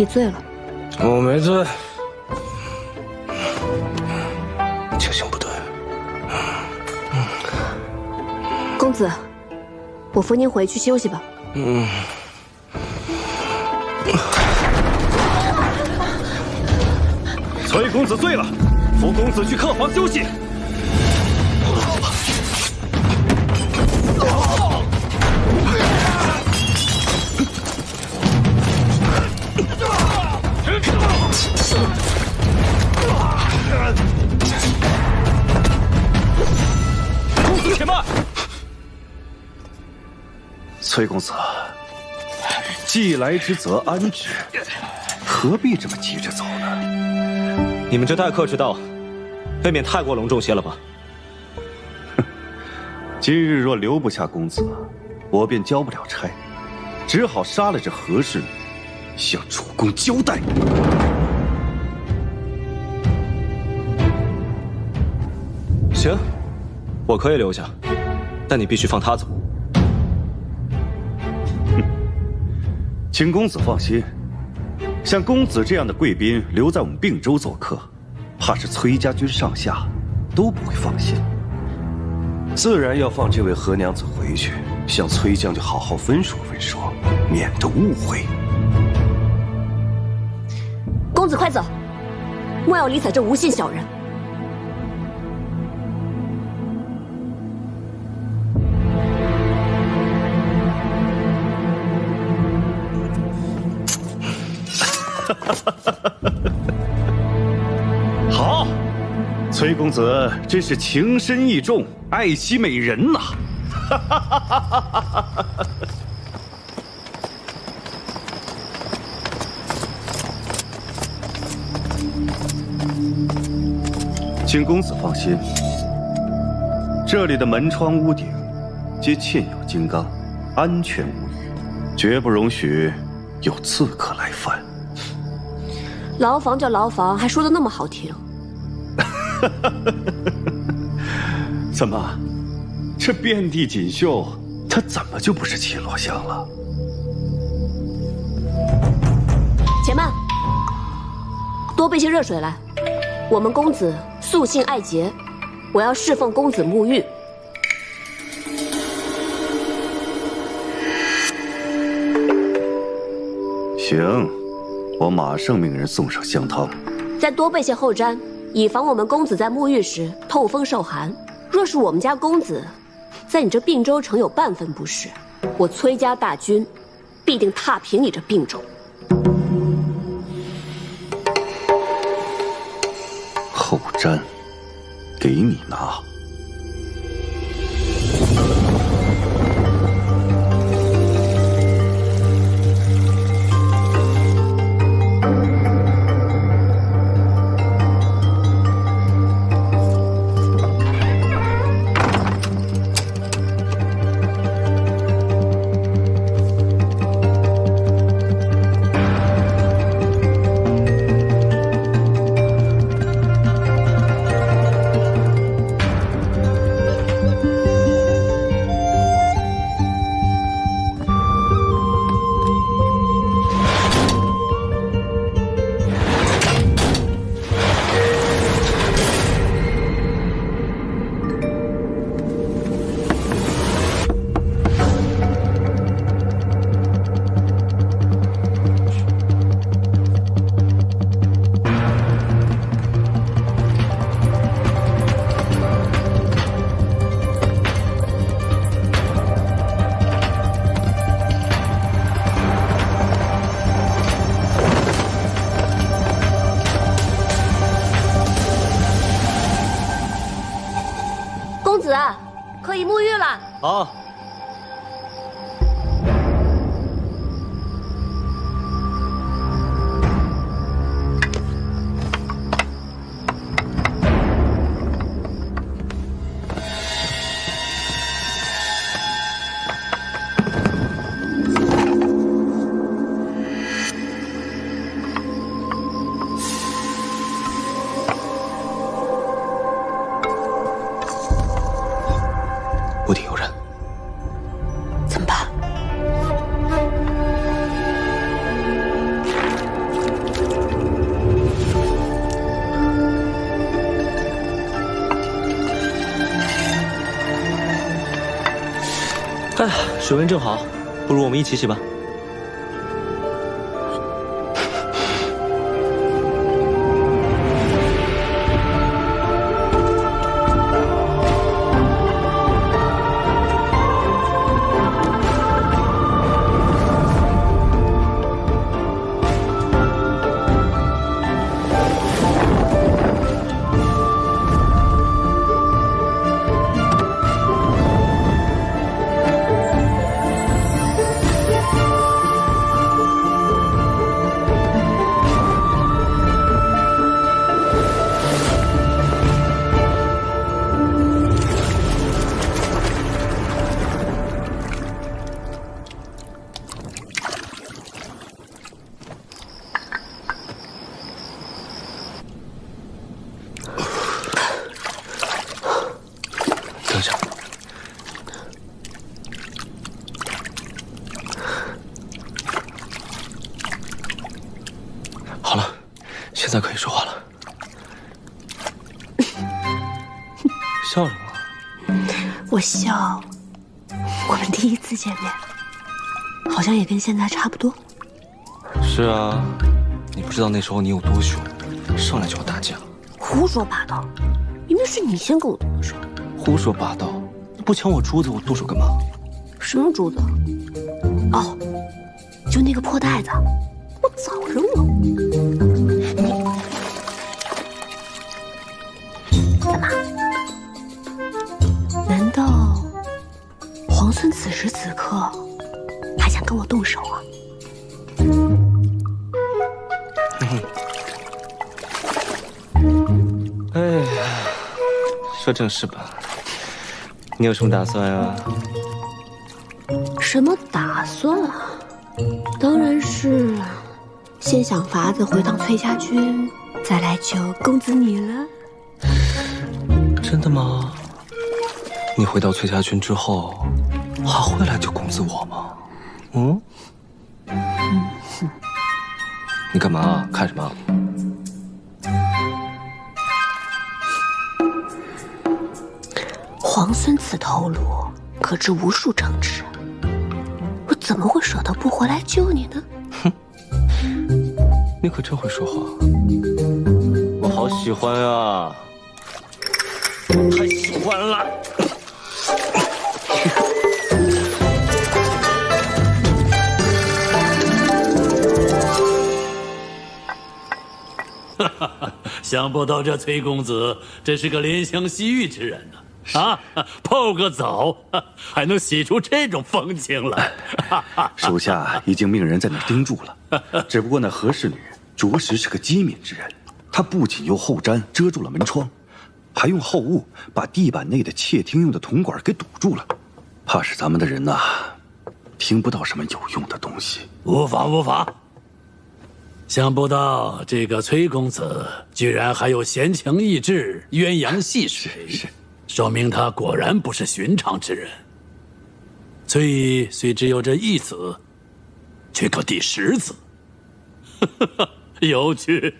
你醉了？我没醉，情形不对。公子，我扶您回去休息吧。崔公子醉了，扶公子去客房休息。公子且慢。崔公子，既来之则安之，何必这么急着走呢？你们这待客之道，未免太过隆重些了吧？今日若留不下公子，我便交不了差，只好杀了这和氏，向主公交代。行，我可以留下，但你必须放他走。请公子放心，像公子这样的贵宾留在我们并州做客，怕是崔家军上下都不会放心。自然要放这位何娘子回去，向崔将军好好分说分说，免得误会。公子快走，莫要理睬这无信小人。好，崔公子真是情深意重，爱惜美人呐！请公子放心，这里的门窗屋顶皆嵌有金刚，安全无虞，绝不容许有刺客来犯。牢房叫牢房，还说得那么好听。怎么，这遍地锦绣，它怎么就不是绮罗香了？且慢，多备些热水来。我们公子素性爱洁，我要侍奉公子沐浴。行，我马上命人送上香汤。再多备些后毡，以防我们公子在沐浴时透风受寒。若是我们家公子在你这并州城有半分不是，我崔家大军必定踏平你这并州。后毡，给你拿。可以沐浴了。好。屋顶有人，怎么办？哎，水温正好，不如我们一起洗吧。等一下，好了，现在可以说话了。笑什么？我笑，我们第一次见面，好像也跟现在差不多。是啊，你不知道那时候你有多凶，上来就要打架。胡说八道，明明是你先跟我动的手。胡说八道！不抢我珠子，我动手干嘛？什么珠子？哦，就那个破袋子，我早扔了。干嘛？难道皇孙此时此刻还想跟我动手啊？哎呀，说正事吧，你有什么打算啊？什么打算啊？当然是先想法子回趟崔家军，再来求公子你了。真的吗？你回到崔家军之后，还会来救公子我吗？嗯？你干嘛？看什么？皇孙此头颅可知无数城池，我怎么会舍得不回来救你呢？哼，你可真会说话，我好喜欢啊！太喜欢了。想不到这崔公子真是个怜香惜玉之人呢！啊，泡个澡还能洗出这种风情来。属下已经命人在那儿盯住了，只不过那何氏女着实是个机敏之人，她不仅用后毡遮住了门窗，还用后雾把地板内的窃听用的铜管给堵住了，怕是咱们的人呐，听不到什么有用的东西。无法无法。想不到这个崔公子居然还有闲情逸致、鸳鸯戏水，说明他果然不是寻常之人。崔姨虽只有这一子，却可第10子，有趣，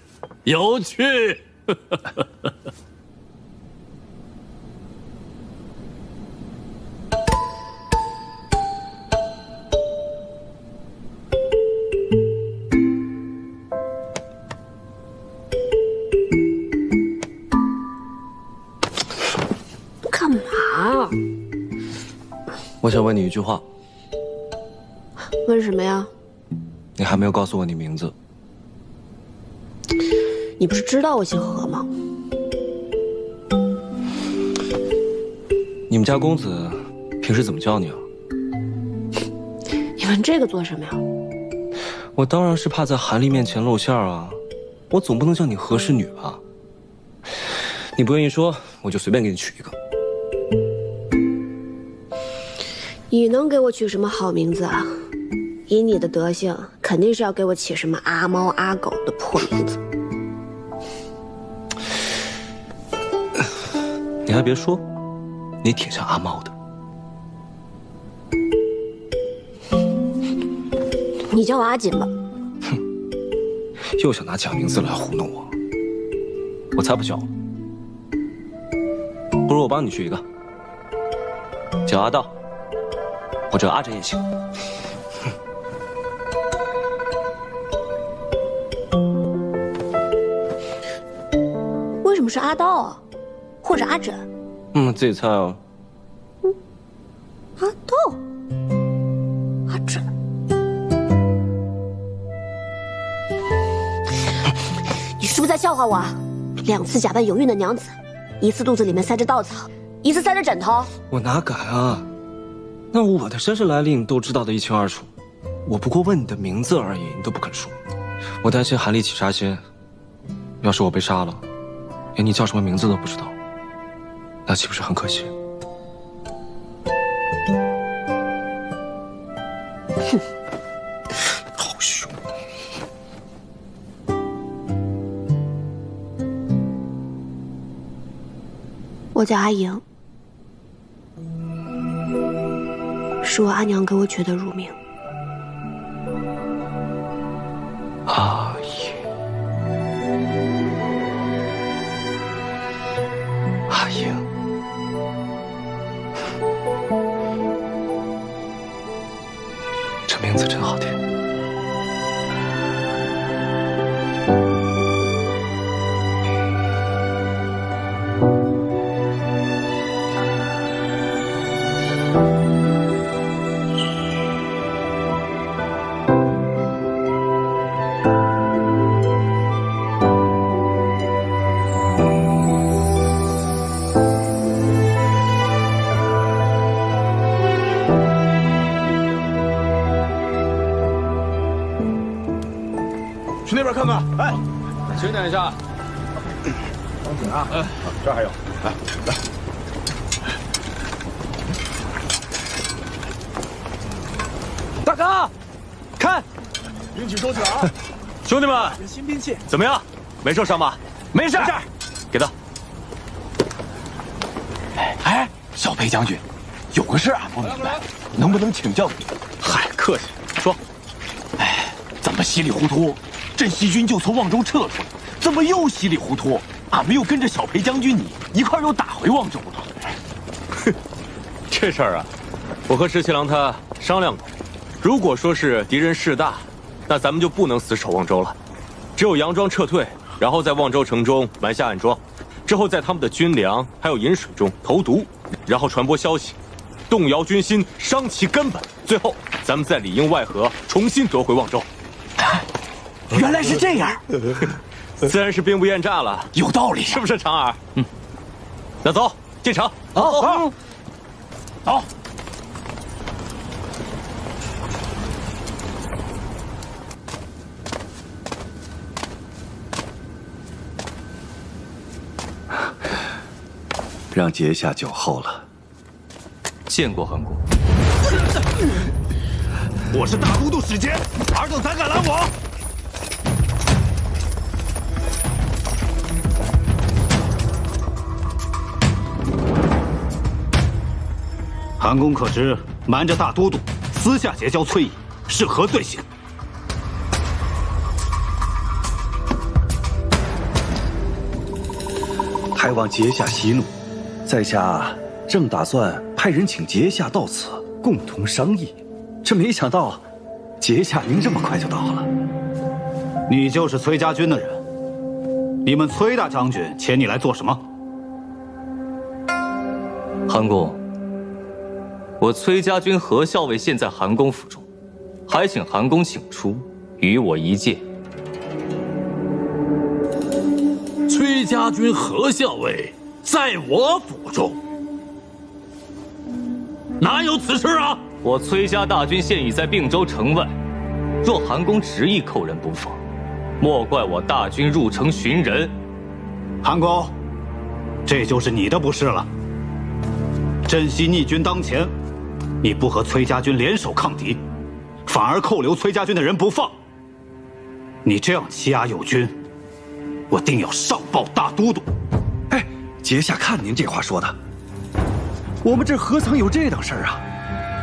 有趣。干嘛？我想问你一句话，问什么呀？你还没有告诉我你名字。你不是知道我姓何吗？你们家公子平时怎么叫你啊？你问这个做什么呀？我当然是怕在韩丽面前露馅啊，我总不能叫你何氏女吧？你不愿意说，我就随便给你取一个。你能给我取什么好名字啊？以你的德行，肯定是要给我起什么阿猫阿狗的破名字。你还别说，你挺像阿猫的。你叫我阿锦吧。哼，又想拿假名字来糊弄我，我才不叫。不如我帮你取一个，叫阿道。或者阿轸也行。为什么是阿道啊？或者阿轸？自己猜哦。阿道，阿轸。你是不是在笑话我啊？2次假扮有孕的娘子，1次肚子里面塞着稻草，1次塞着枕头。我哪敢啊？那我的身世来历你都知道的一清二楚，我不过问你的名字而已，你都不肯说。我担心韩立起杀心，要是我被杀了，连你叫什么名字都不知道，那岂不是很可惜？哼，好凶！我叫阿莹，是我阿娘给我取的乳名。阿莹，阿莹，这名字真好听。去那边看看。哎，轻点一下。放紧啊！这儿还有，来。大哥，看，兵器收起来啊！兄弟们，新兵器怎么样？没受伤吧？没事。给他。哎，小裴将军，有个事俺不明白，能不能请教你？嗨，客气，说。哎，怎么稀里糊涂，镇西军就从望州撤出来？怎么又稀里糊涂，俺们又跟着小裴将军你一块又打回望州了？哼，这事儿啊，我和石七郎他商量过，如果说是敌人势大，那咱们就不能死守望州了，只有佯装撤退，然后在望州城中埋下暗桩，之后在他们的军粮还有饮水中投毒，然后传播消息，动摇军心，伤其根本，最后咱们再里应外合，重新夺回望州。原来是这样，自然是兵不厌诈了，有道理，是不是长耳？那走进城。走。让阶下久候了。见过韩公。我是大都督史坚，尔等胆敢拦我？韩公可知瞒着大都督，私下结交崔乙，是何罪行？还望阶下息怒，在下正打算派人请阶下到此共同商议，这没想到阶下您这么快就到了。你就是崔家军的人，你们崔大将军请你来做什么？韩公，我崔家军何校尉现在韩公府中，还请韩公请出，与我一见。崔家军何校尉在我府中，哪有此事啊？我崔家大军现已在并州城外，若韩公执意扣人不放，莫怪我大军入城寻人。韩公，这就是你的不是了。镇西逆军当前，你不和崔家军联手抗敌，反而扣留崔家军的人不放，你这样欺压友军，我定要上报大都督。哎，阶下看您这话说的，我们这何曾有这等事儿啊？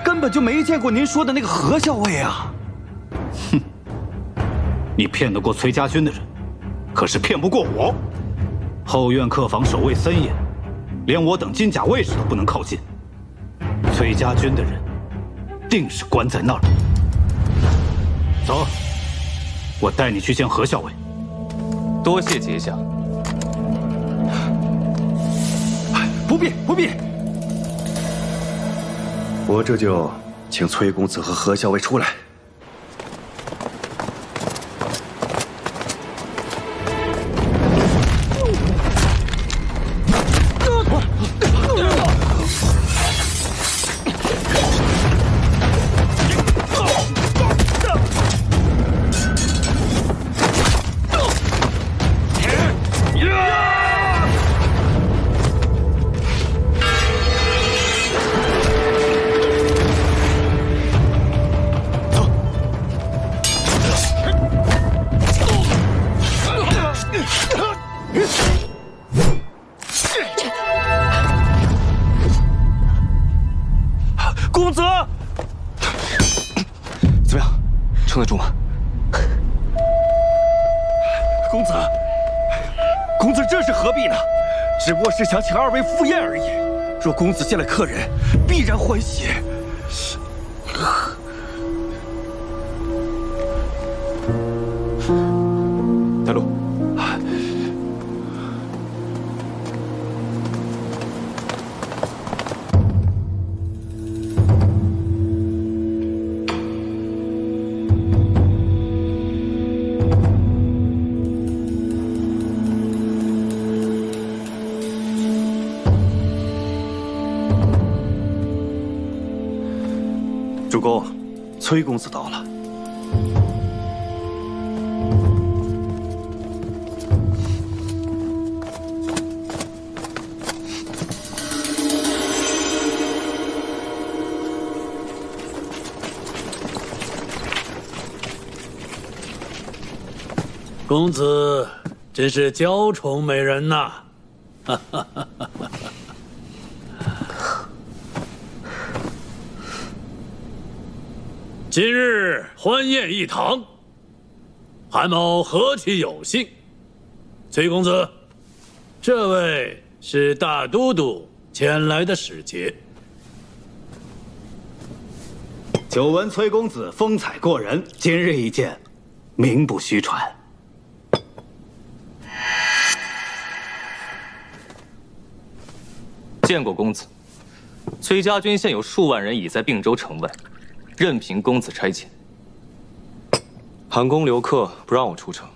根本就没见过您说的那个何校尉啊！哼，你骗得过崔家军的人，可是骗不过我。后院客房守卫森严，连我等金甲卫士都不能靠近。崔家军的人，定是关在那儿。走，我带你去见何校尉。多谢节下。不必，不必。我这就请崔公子和何校尉出来。公子，怎么样，撑得住吗？公子，公子这是何必呢？只不过是想请二位赴宴而已。若公子见了客人，必然欢喜。带路。主公，崔公子到了。公子真是娇宠美人呐！今日欢宴一堂，韩某何其有幸。崔公子，这位是大都督前来的使节。久闻崔公子风采过人，今日一见，名不虚传。见过公子，崔家军现有数万人已在并州城外，任凭公子差遣。韩公留客不让我出城，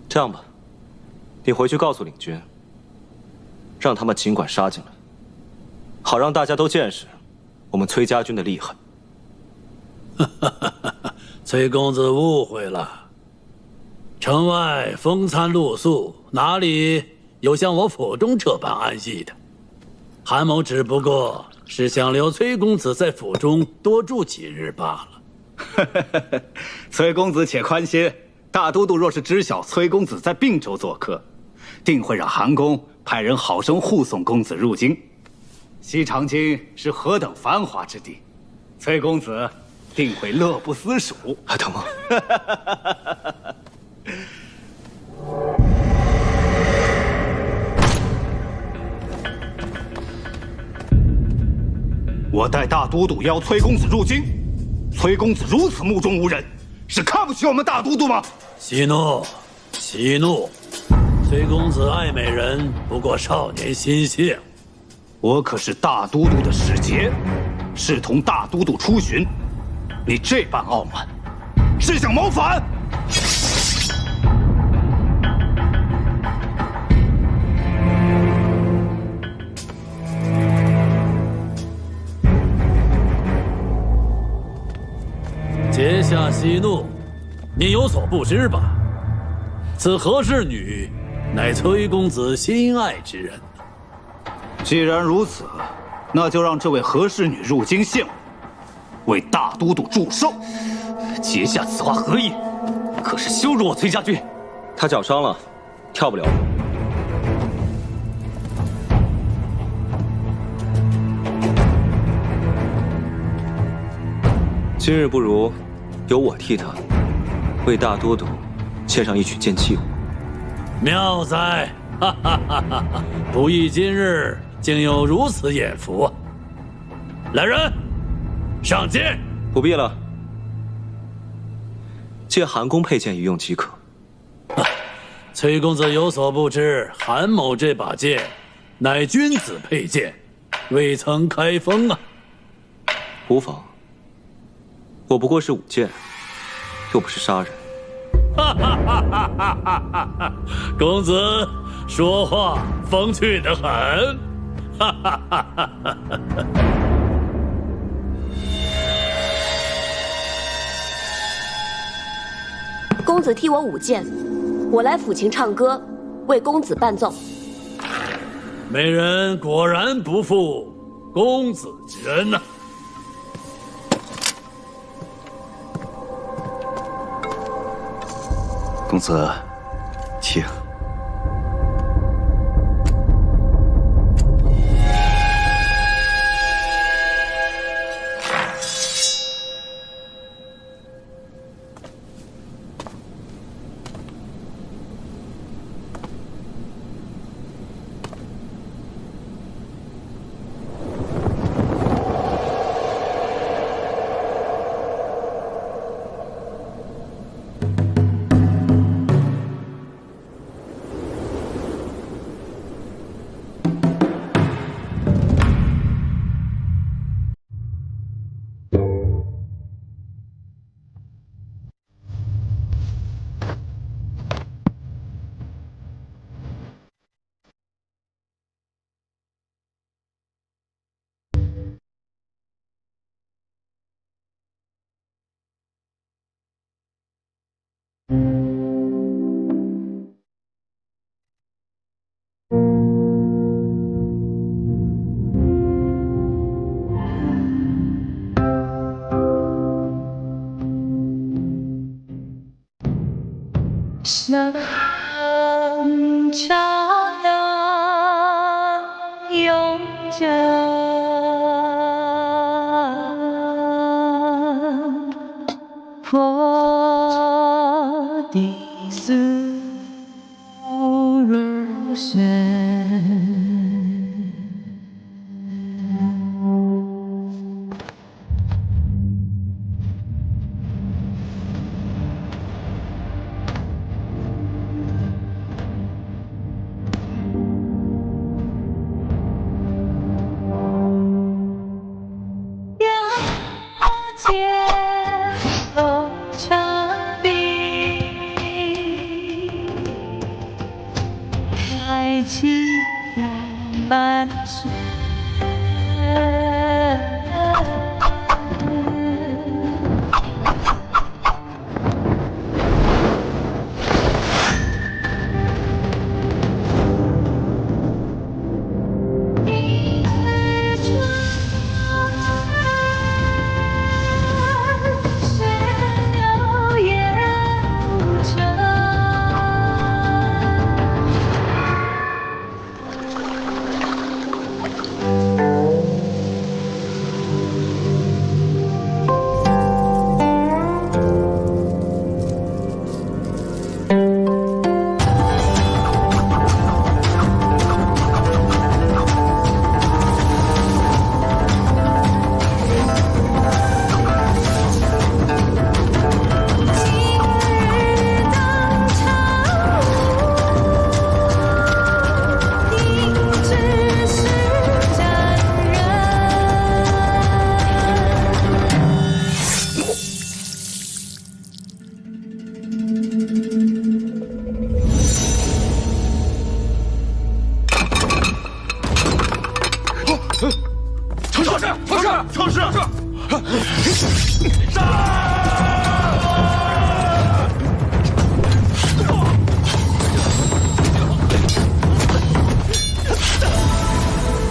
这样吧，你回去告诉领军，让他们尽管杀进来，好让大家都见识我们崔家军的厉害。崔公子误会了，城外风餐露宿，哪里有像我府中这般安逸的？韩某只不过是想留崔公子在府中多住几日罢了。崔公子且宽心，大都督若是知晓崔公子在并州做客，定会让韩公派人好生护送公子入京。西长京是何等繁华之地，崔公子定会乐不思蜀。还疼吗？我带大都督邀崔公子入京，崔公子如此目中无人，是看不起我们大都督吗？息怒，息怒！崔公子爱美人，不过少年心性。我可是大都督的使节，是同大都督出巡，你这般傲慢，是想谋反？节下息怒，你有所不知吧？此何氏女，乃崔公子心爱之人。既然如此，那就让这位何氏女入京献舞，为大都督祝寿。节下此话何意？可是羞辱我崔家军。他脚伤了，跳不了。今日不如由我替他为大都督献上一曲剑气舞。妙哉！哈哈哈哈！不意今日竟有如此眼福啊！来人，上剑！不必了，借韩公佩剑一用即可。崔公子有所不知，韩某这把剑乃君子佩剑，未曾开封啊。无妨，我不过是舞剑，又不是杀人。公子说话风趣得很。公子替我舞剑，我来抚琴唱歌，为公子伴奏。美人果然不负公子之恩呐。公子，请。深长的永久，破地思入深。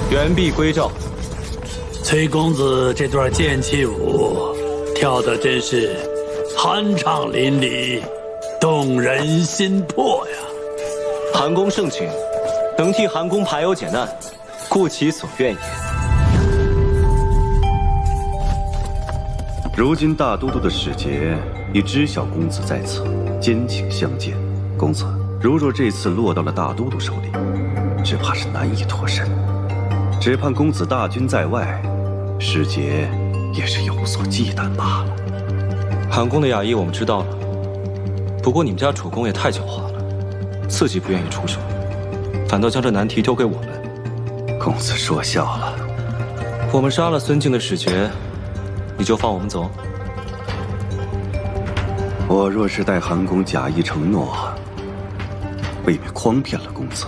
原璧归赵。崔公子这段剑气舞跳得真是酣畅淋漓，动人心魄呀！韩公盛情，能替韩公排忧解难，故其所愿也。如今大都督的使节已知晓公子在此，坚请相见。公子，如若这次落到了大都督手里，只怕是难以脱身。只盼公子大军在外，师姐也是有所忌惮罢了。韩宫的雅意我们知道了，不过你们家主公也太狡猾了，自己不愿意出手，反倒将这难题丢给我们。公子说笑了。我们杀了孙敬的使节，你就放我们走？我若是待韩公假意承诺，未免诓骗了公子。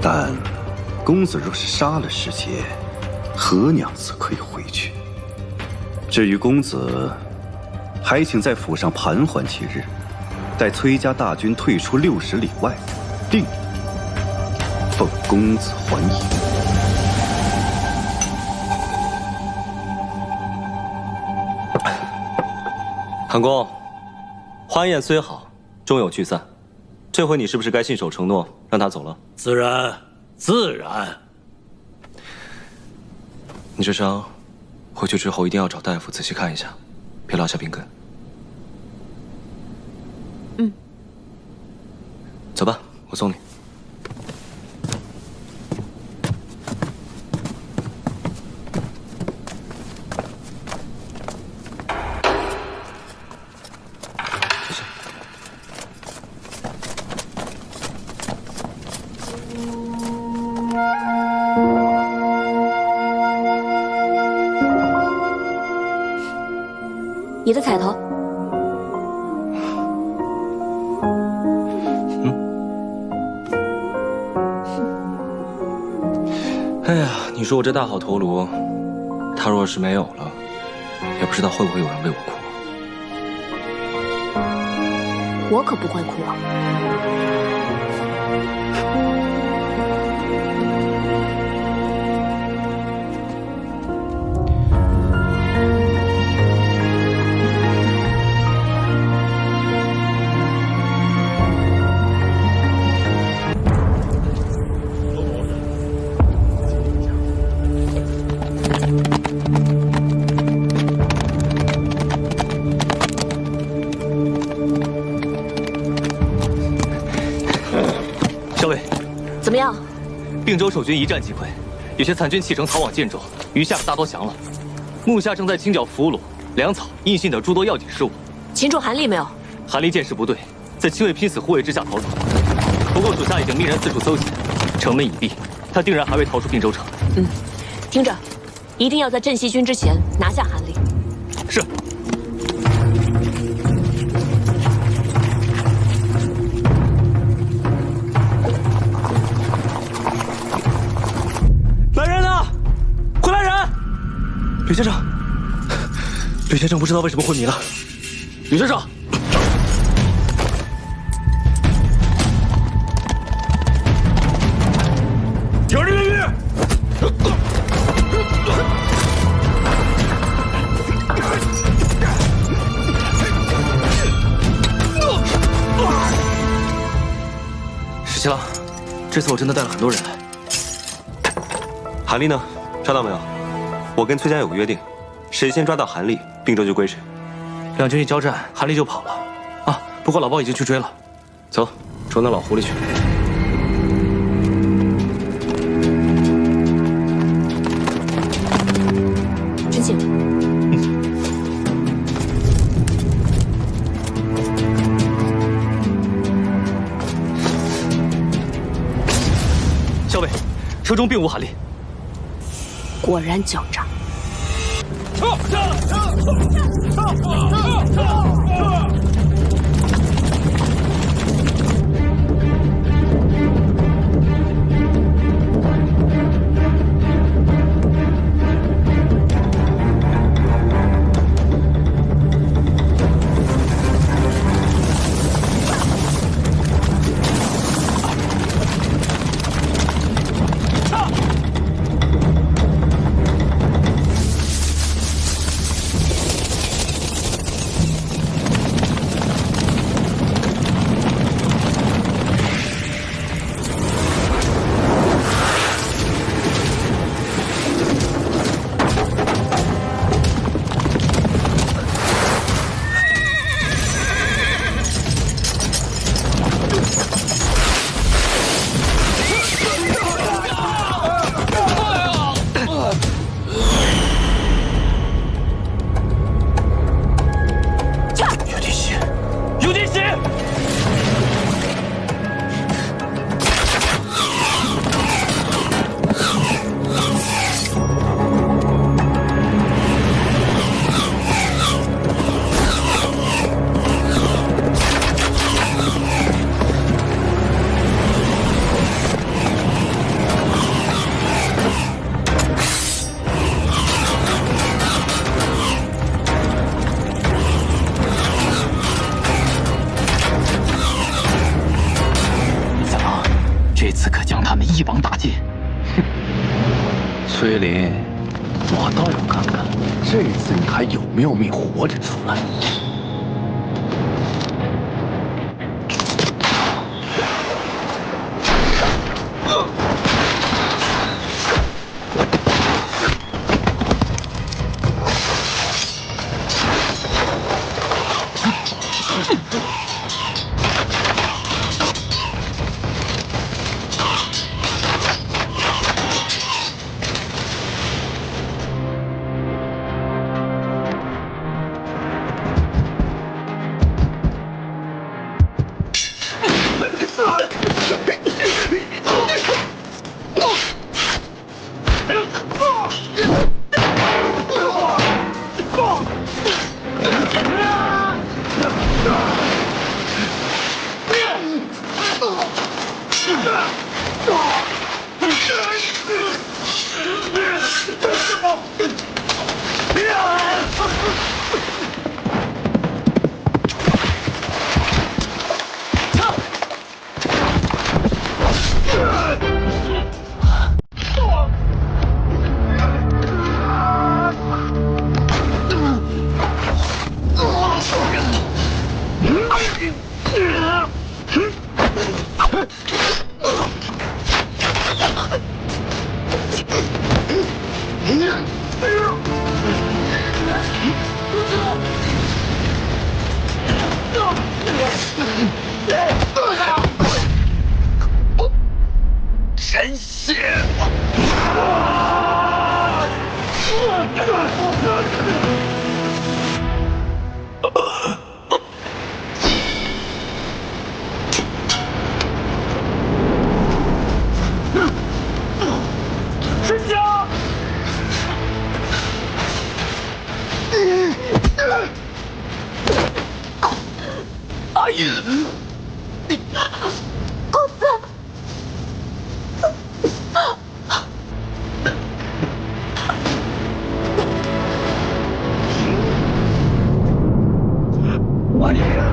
但公子若是杀了使节，何娘子可以回去？至于公子，还请在府上盘桓几日，待崔家大军退出60里外，定奉公子还迎。韩公，欢宴虽好，终有聚散。这回你是不是该信守承诺，让他走了？自然，自然。你这伤，回去之后一定要找大夫仔细看一下，别落下病根。嗯。走吧，我送你。你的彩头。哎呀，你说我这大好头颅，他若是没有了，也不知道会不会有人为我哭。我可不会哭啊。怎么样？并州守军一战即溃，有些残军弃城逃往建州，余下的大都降了。目下正在清剿俘虏、粮草、印信等诸多要紧事务。擒住韩立没有？韩立见势不对，在亲卫拼死护卫之下逃走。不过属下已经命人四处搜寻，城门已闭，他定然还未逃出并州城。听着，一定要在镇西军之前拿下韩立。是。吕先生，吕先生不知道为什么昏迷了。吕先生，听这个音乐。十七郎，这次我真的带了很多人来。韩立呢？抓到没有？我跟崔家有个约定，谁先抓到韩立，并州就归谁。两军一交战，韩立就跑了。啊，不过老包已经去追了。走，捉那老狐狸去。知敬。校尉，车中并无韩立。果然狡诈。崔林，我倒要看看这次你还有没有命活着出来。神血！神家！哎呀！公子。哎呀！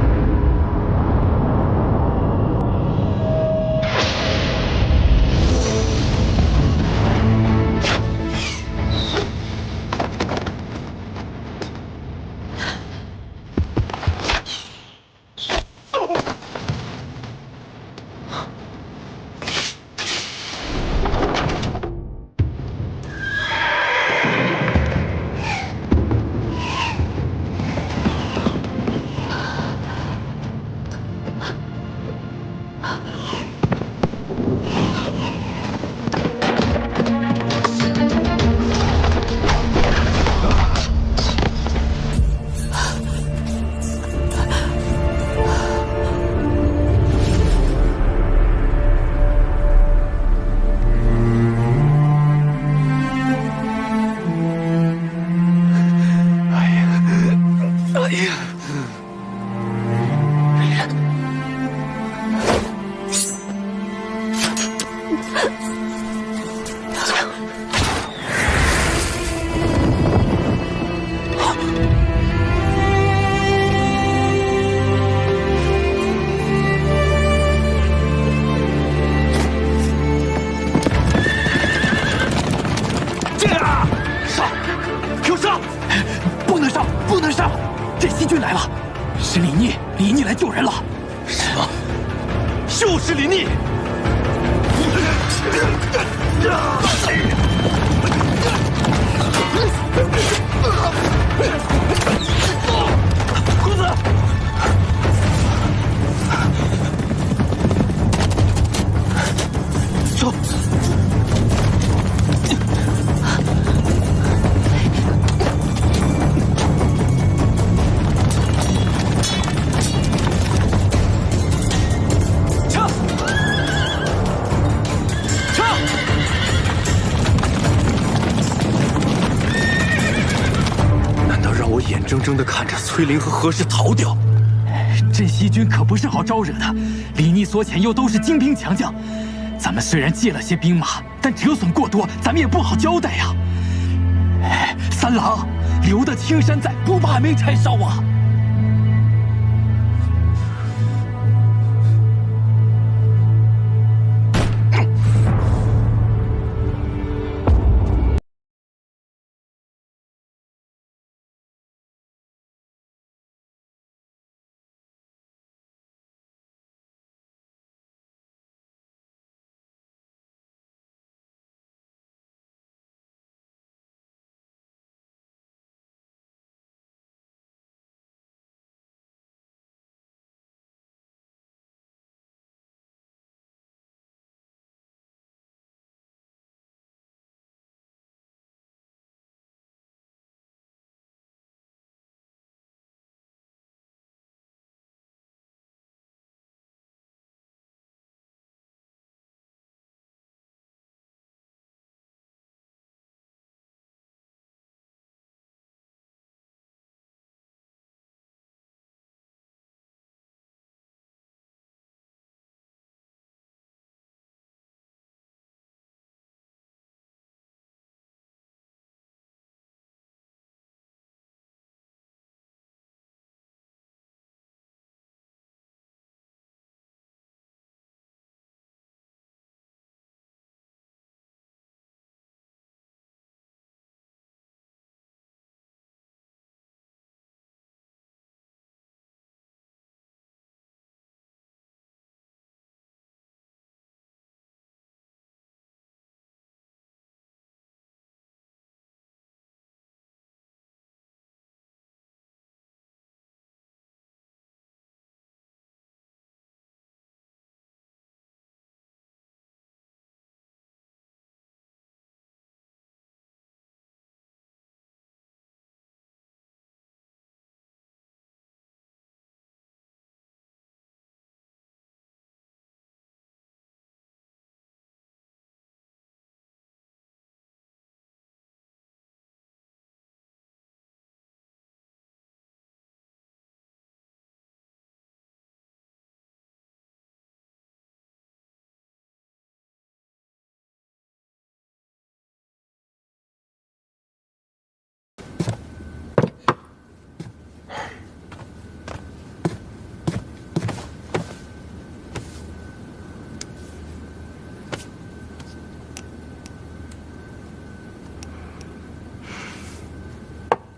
是李逆，李逆来救人了。什么？就是李逆！公子，走。眼睁睁地看着崔林和何氏逃掉，镇西军可不是好招惹的。李逆所遣又都是精兵强将，咱们虽然借了些兵马，但折损过多，咱们也不好交代呀。三郎，留得青山在，不怕没柴烧啊！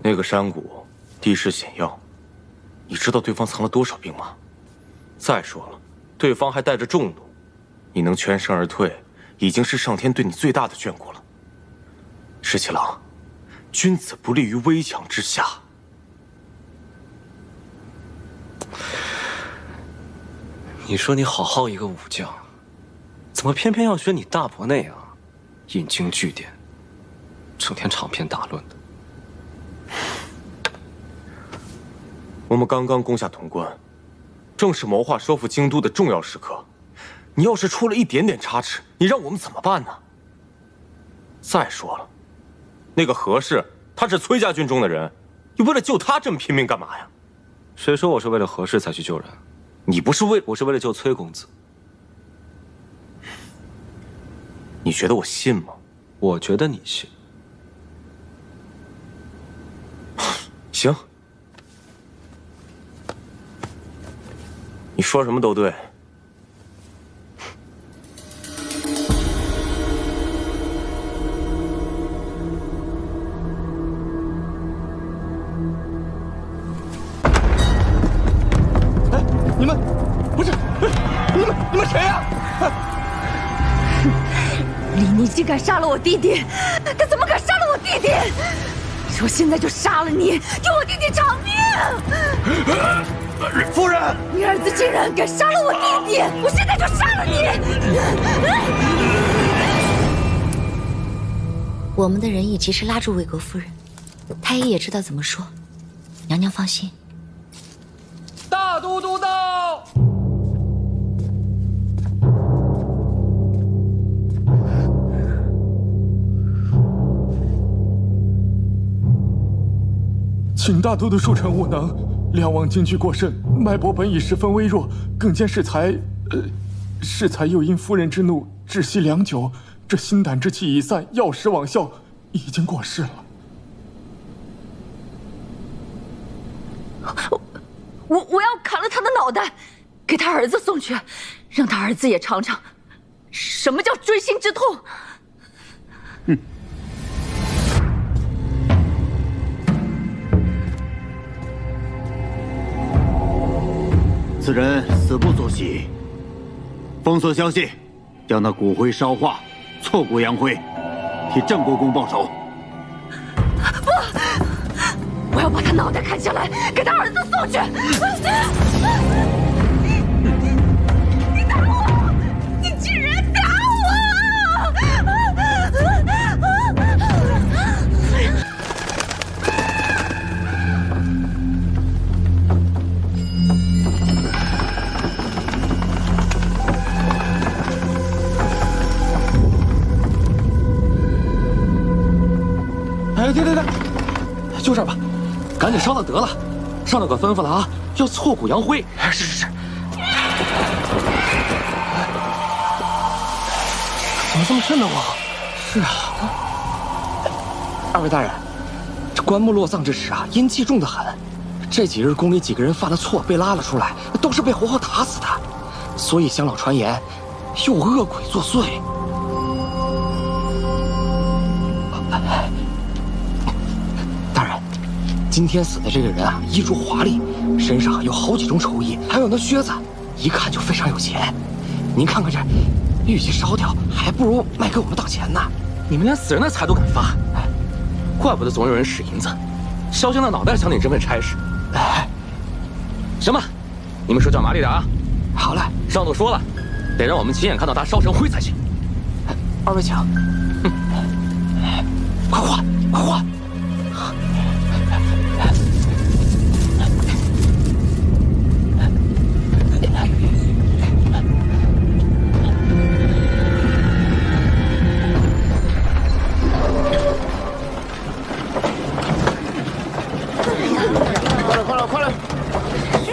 那个山谷地势险要，你知道对方藏了多少兵马？再说了，对方还带着重弩，你能全身而退，已经是上天对你最大的眷顾了。石七郎，君子不立于危墙之下。你说你好好一个武将，怎么偏偏要学你大伯那样，引经据典，整天长篇大论的？我们刚刚攻下潼关，正是谋划收复京都的重要时刻。你要是出了一点点差池，你让我们怎么办呢？再说了，那个何氏，他是崔家军中的人，你为了救他这么拼命干嘛呀？谁说我是为了何氏才去救人？你不是为……我是为了救崔公子。你觉得我信吗？我觉得你信。行，你说什么都对。你们不是，你们谁呀？你竟敢杀了我弟弟！他怎么敢杀了我弟弟？我现在就杀了你，给我弟弟偿命！夫人，你儿子竟然敢杀了我弟弟！我现在就杀了你！我们的人意及时拉住魏国夫人，太医也知道怎么说。娘娘放心。大都督到！请大都督恕臣无能，梁王惊惧过甚，脉搏本已十分微弱，更兼适才又因夫人之怒窒息良久，这心胆之气已散，药石罔效，已经过世了。我要砍了他的脑袋，给他儿子送去，让他儿子也尝尝什么叫锥心之痛。此人死不足惜，封锁消息，将那骨灰烧化，挫骨扬灰，替郑国公报仇。不，我要把他脑袋砍下来，给他儿子送去。你打我！你竟然打我！哎，对，就这儿吧，赶紧烧了得了。上头可吩咐了啊，要挫骨扬灰。是。怎么这么瘆得慌？是啊。二位大人，这棺木落葬之时啊，阴气重得很。这几日宫里几个人犯了错，被拉了出来，都是被活活打死的。所以乡老传言，有恶鬼作祟。今天死的这个人啊，衣着华丽，身上有好几种丑衣，还有那靴子，一看就非常有钱。您看看这，玉器烧掉，还不如卖给我们当钱呢。你们连死人的财都敢发，怪不得总有人使银子，烧香的脑袋想领这份差事。行吧，你们手脚麻利点啊。好嘞，上头说了，得让我们亲眼看到他烧成灰才行。二位请。快换，快换！快来！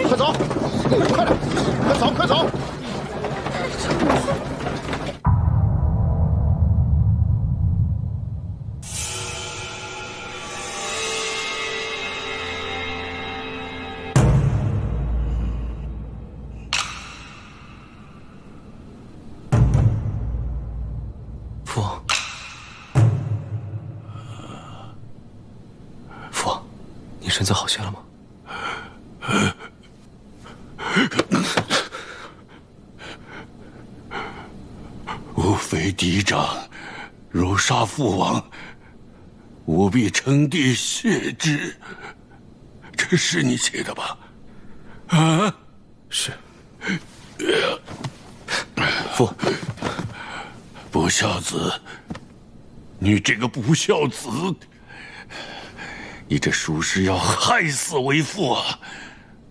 快走！快走！身子好些了吗？吾非嫡长，如杀父王，吾必称帝谢之。这是你写的吧？啊，是。父，不孝子，你这个不孝子，你这属实要害死为父啊！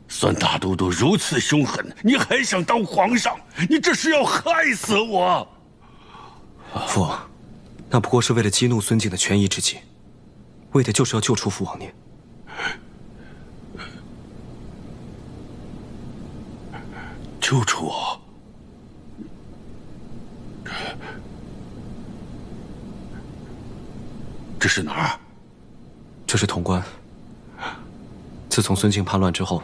孙大都督如此凶狠，你还想当皇上？你这是要害死我！父王，那不过是为了激怒孙敬的权宜之计，为的就是要救出父王您。救出我？这是哪儿？这是潼关。自从孙敬叛乱之后，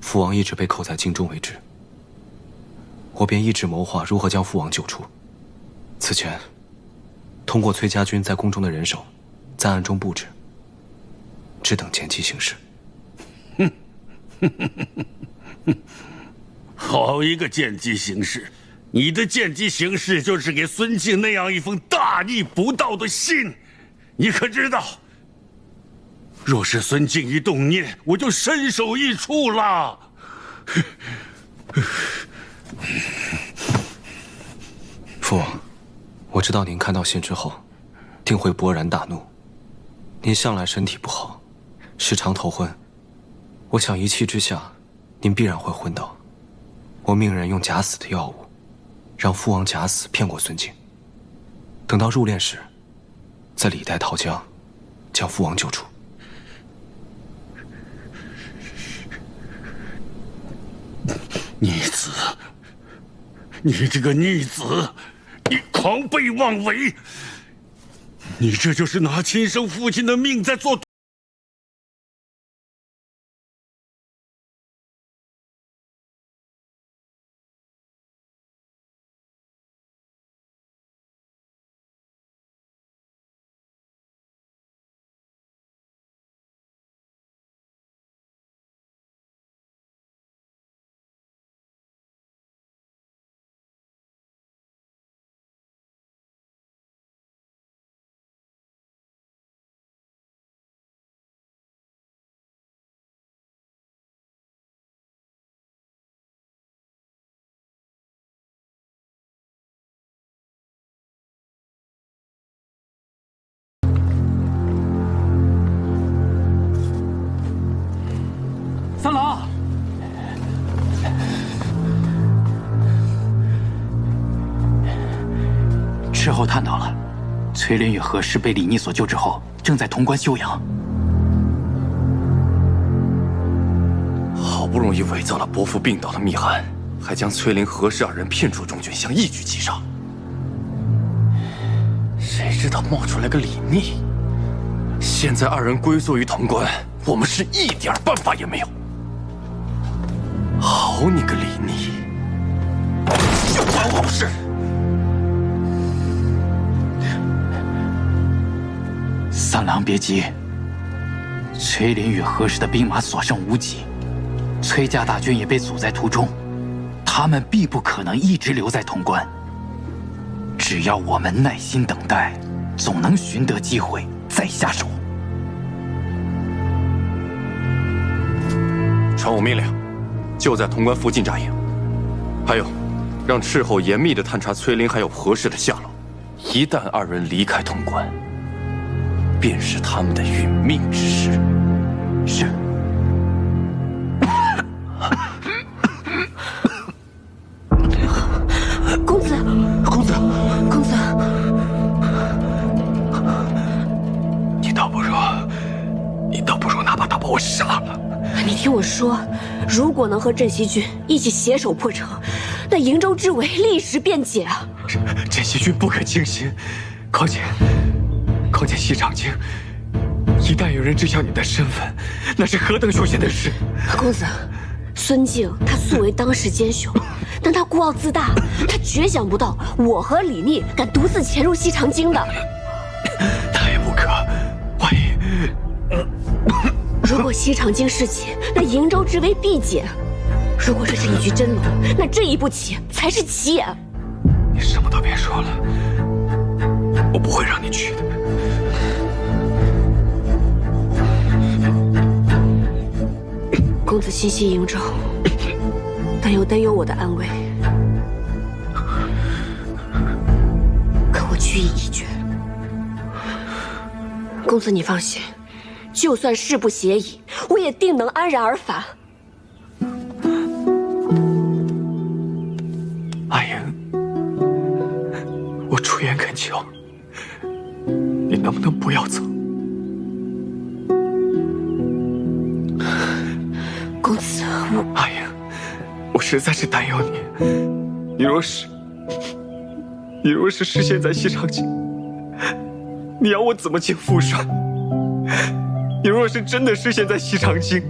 父王一直被扣在京中为止。我便一直谋划如何将父王救出。此前，通过崔家军在宫中的人手，在暗中布置，只等见机行事。好一个见机行事！你的见机行事就是给孙敬那样一封大逆不道的信，你可知道？若是孙敬一动念，我就身首异处了。父王，我知道您看到信之后，定会勃然大怒。您向来身体不好，时常头昏，我想一气之下，您必然会昏倒。我命人用假死的药物，让父王假死骗过孙敬。等到入殓时，再李代桃僵，将父王救出。逆子，你这个逆子，你狂悖妄为！你这就是拿亲生父亲的命在做。三郎，事后探到了，崔林与何氏被李逆所救之后，正在潼关休养。好不容易伪造了伯父病倒的密函，还将崔林、何氏二人骗出中军，想一举击杀。谁知道冒出来个李逆，现在二人归宿于潼关，我们是一点办法也没有。好你个李逆，休管我事！三郎别急，崔林与何氏的兵马所剩无几，崔家大军也被阻在途中，他们必不可能一直留在潼关。只要我们耐心等待，总能寻得机会再下手。传我命令，就在潼关附近扎营。还有，让斥候严密地探查崔林还有何氏的下落。一旦二人离开潼关，便是他们的殒命之时。是。公子，公子，公子，你倒不如哪怕他把我杀了。你听我说，如果能和镇西军一起携手破城，那瀛州之围立时便解啊！镇西军不可轻心，况且西长京，一旦有人知晓你的身份，那是何等凶险的事！公子，孙敬他素为当世奸雄，但他孤傲自大，他绝想不到我和李逆敢独自潜入西长京的。太不可！万一……如果西长京事起，那瀛州之危必减；如果这是一局真龙，那这一步棋才是棋眼。你什么都别说了，我不会让你去的。公子心系瀛州，但又担忧我的安危。可我居意已决。公子你放心，就算事不协议，我也定能安然而返。阿莹，我出言恳求，你能不能不要走？公子，阿莹，我实在是担忧你。你若是失陷在西长京，你要我怎么进副帅？你若是真的失陷在西长京，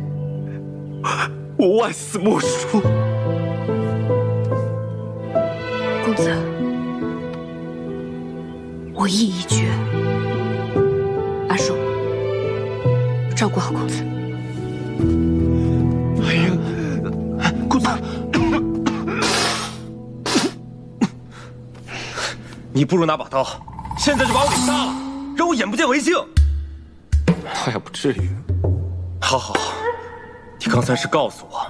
我万死莫赎。公子，我意已决。阿叔，照顾好公子。阿莹，公子，你不如拿把刀，现在就把我给杀了，让我眼不见为净。倒也不至于。好，你刚才是告诉我，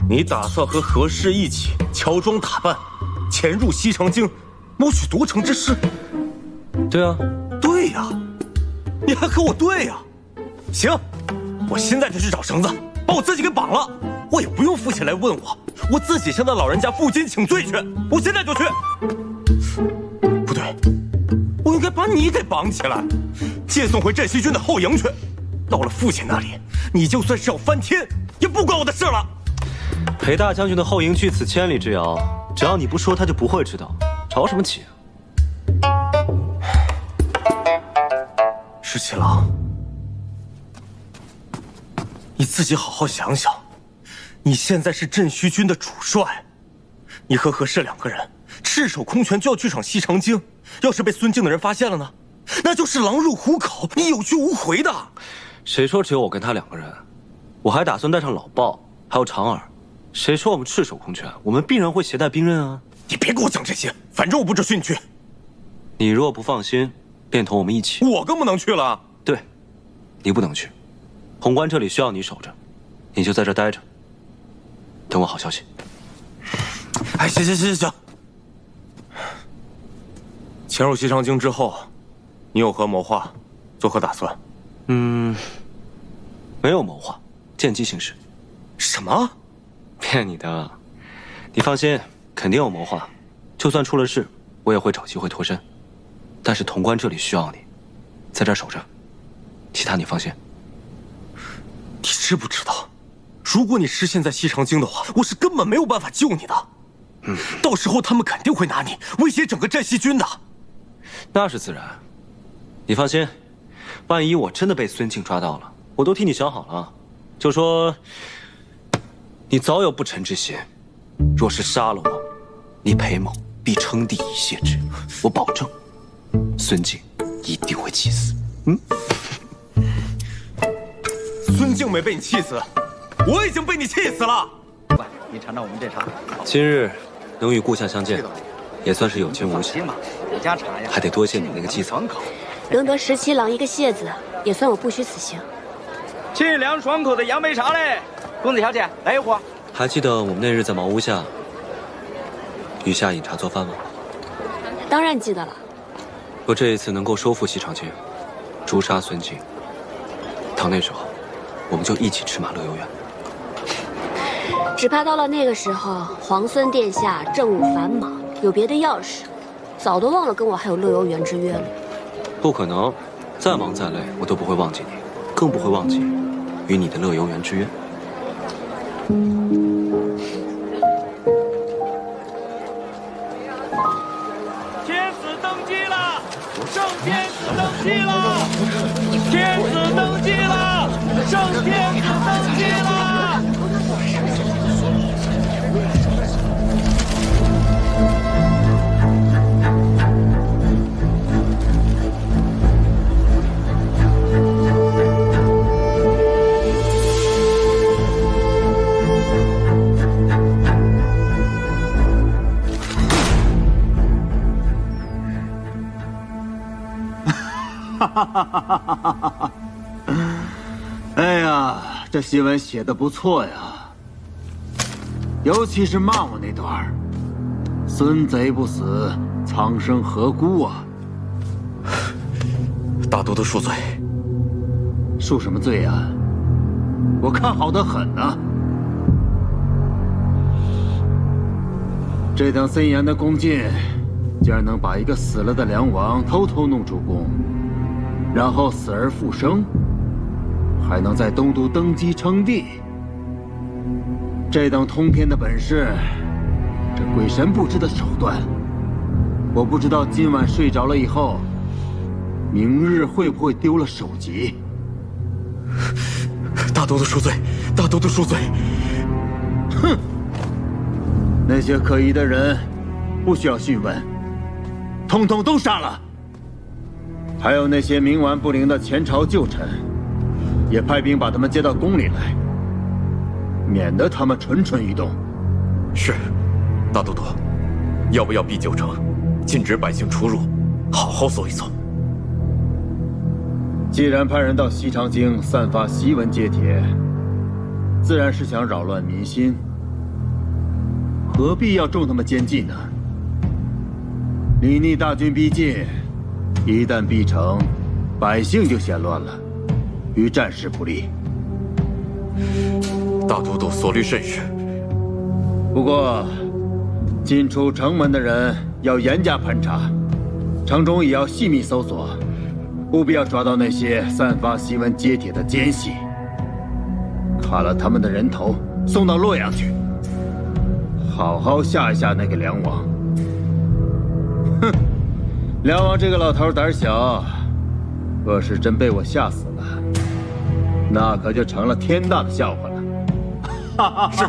你打算和何氏一起乔装打扮，潜入西长京，谋取夺城之事。对啊，对呀，你还和我对呀？行，我现在就去找绳子，把我自己给绑了。我也不用父亲来问我，我自己向那老人家负荆请罪去。我现在就去。不对，我应该把你给绑起来，借送回镇西军的后营去。到了父亲那里，你就算是要翻天，也不关我的事了。裴大将军的后营距此千里之遥，只要你不说，他就不会知道。着什么急啊？石七郎，你自己好好想想，你现在是镇西军的主帅，你和何氏两个人赤手空拳就要去闯西长京，要是被孙敬的人发现了呢，那就是狼入虎口，你有去无回的。谁说只有我跟他两个人？我还打算带上老鲍，还有长耳。谁说我们赤手空拳？我们必然会携带兵刃啊！你别给我讲这些，反正我不准训去。你若不放心，便同我们一起。我更不能去了。对，你不能去。潼关这里需要你守着，你就在这待着，等我好消息。哎，行。潜入西长京之后，你有何谋划？作何打算？没有谋划，见机行事。什么？骗你的！你放心，肯定有谋划。就算出了事，我也会找机会脱身。但是潼关这里需要你，在这儿守着，其他你放心。你知不知道，如果你失陷在西长京的话，我是根本没有办法救你的。到时候他们肯定会拿你威胁整个镇西军的。那是自然。你放心，万一我真的被孙敬抓到了，我都替你想好了。就说你早有不臣之心，若是杀了我，你裴某必称帝以谢之。我保证，孙敬一定会气死。孙敬没被你气死，我已经被你气死了。你尝尝我们这茶。今日能与故乡相见，也算是有惊无险。我家茶呀，还得多谢你那个继子。能得石七郎一个谢字，也算我不虚此行。清凉爽口的杨梅茶嘞，公子小姐来一壶。还记得我们那日在茅屋下与下饮茶做饭吗？当然记得了。若这一次能够收复西长京，诛杀孙敬，到那时候，我们就一起驰马乐游原。只怕到了那个时候，皇孙殿下政务繁忙，有别的要事，早都忘了跟我还有乐游原之约了。不可能，再忙再累，我都不会忘记你，更不会忘记与你的乐游原之约。天子登基了，圣天子登基了，天子登基了，圣天子登基了。哎呀，这新闻写得不错呀，尤其是骂我那段孙贼不死，苍生何辜啊！大都督恕罪。恕什么罪呀？我看好得很呐。这等森严的宫禁，竟然能把一个死了的梁王偷偷弄出宫，然后死而复生，还能在东都登基称帝。这等通天的本事，这鬼神不知的手段，我不知道今晚睡着了以后，明日会不会丢了首级。大都督恕罪，大都督恕罪。哼！那些可疑的人，不需要讯问，统统都杀了。还有那些冥顽不灵的前朝旧臣，也派兵把他们接到宫里来，免得他们蠢蠢欲动。是，大都督，要不要逼9城，禁止百姓出入，好好走一走？既然派人到西长京散发檄文揭帖，自然是想扰乱民心，何必要重他们奸计呢？李逆大军逼近，一旦逼城，百姓就嫌乱了，于战事不利。大都督所虑甚是。不过，进出城门的人要严加盘查，城中也要细密搜索，务必要抓到那些散发檄文揭帖的奸细，砍了他们的人头，送到洛阳去，好好吓一吓那个梁王。哼，梁王这个老头胆小，若是真被我吓死了，那可就成了天大的笑话了。是。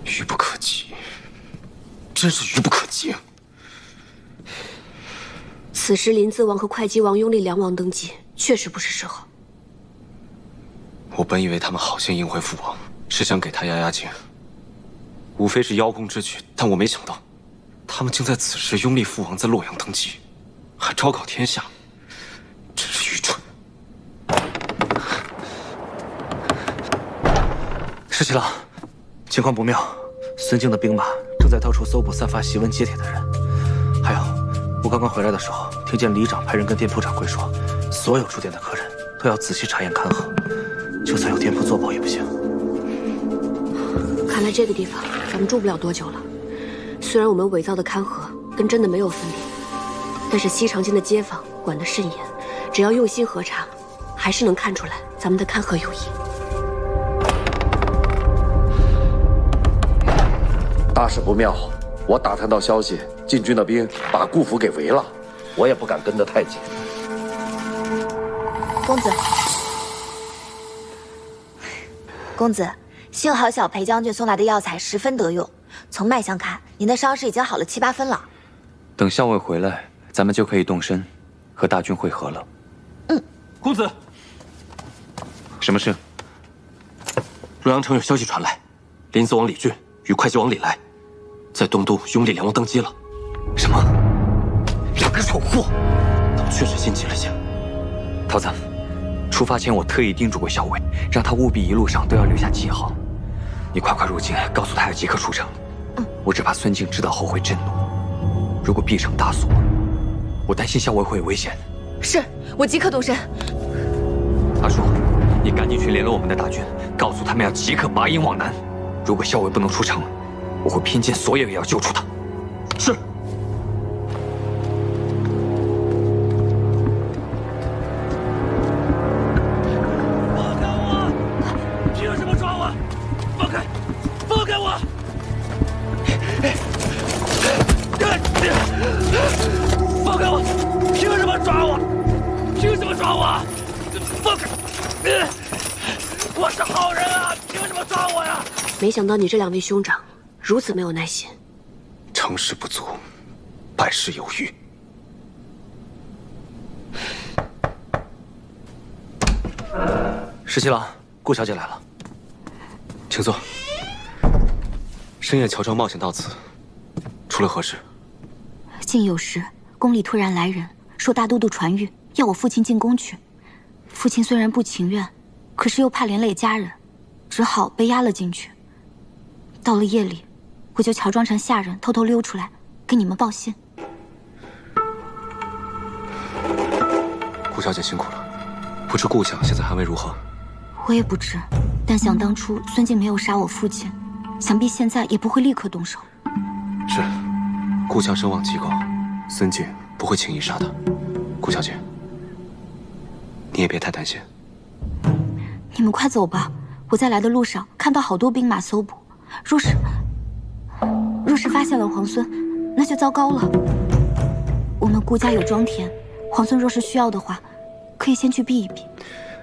愚不可及，真是愚不可及。此时临淄王和会稽王拥立梁王登基，确实不是时候。我本以为他们好心迎回父王，是想给他压压惊，无非是邀功之举，但我没想到，他们竟在此时拥立父王在洛阳登基，还昭告天下，真是愚蠢。石七郎，情况不妙，孙敬的兵马正在到处搜捕散发檄文揭帖的人。还有，我刚刚回来的时候，听见里长派人跟店铺掌柜说，所有住店的客人都要仔细查验勘核，就算有店铺作保也不行。看来这个地方咱们住不了多久了。虽然我们伪造的勘核跟真的没有分别，但是西长京的街坊管得甚严，只要用心核查，还是能看出来咱们的勘核有异。大事不妙，我打探到消息，禁军的兵把顾府给围了，我也不敢跟得太紧。公子，公子，幸好小裴将军送来的药材十分得用，从脉象看，您的伤势已经好了7、8分了。等校尉回来，咱们就可以动身，和大军会合了。公子，什么事？洛阳城有消息传来，临淄王李俊与会稽王李来，在东都拥立梁王登基了。什么？2个蠢货！倒确实心急了些。陶子，出发前我特意叮嘱过校尉，让他务必一路上都要留下记号。你快快入京，告诉他要即刻出城。我只怕孙敬知道后会震怒，如果闭城大锁，我担心校尉会有危险。是，我即刻动身。阿叔，你赶紧去联络我们的大军，告诉他们要即刻拔营往南。如果校尉不能出城，我会拼尽所有也要救出他。是。放开我！凭什么抓我？放开！放开我！放开我！凭什么抓我？凭什么抓我？我是好人啊，凭什么抓我呀？没想到你这2位兄长如此没有耐心。成事不足，败事有余。十七郎，顾小姐来了，请坐。深夜乔装冒险到此，出了何事？竟有时宫里突然来人，说大都督传谕，要我父亲进宫去。父亲虽然不情愿，可是又怕连累家人，只好被押了进去。到了夜里，我就乔装成下人，偷偷溜出来，给你们报信。顾小姐辛苦了，不知顾相现在还未如何？我也不知，但想当初孙敬没有杀我父亲，想必现在也不会立刻动手。是，顾相声望极高，孙敬不会轻易杀他。顾小姐，你也别太担心。你们快走吧，我在来的路上看到好多兵马搜捕，若是发现了皇孙，那就糟糕了。我们顾家有庄田，皇孙若是需要的话，可以先去避一避。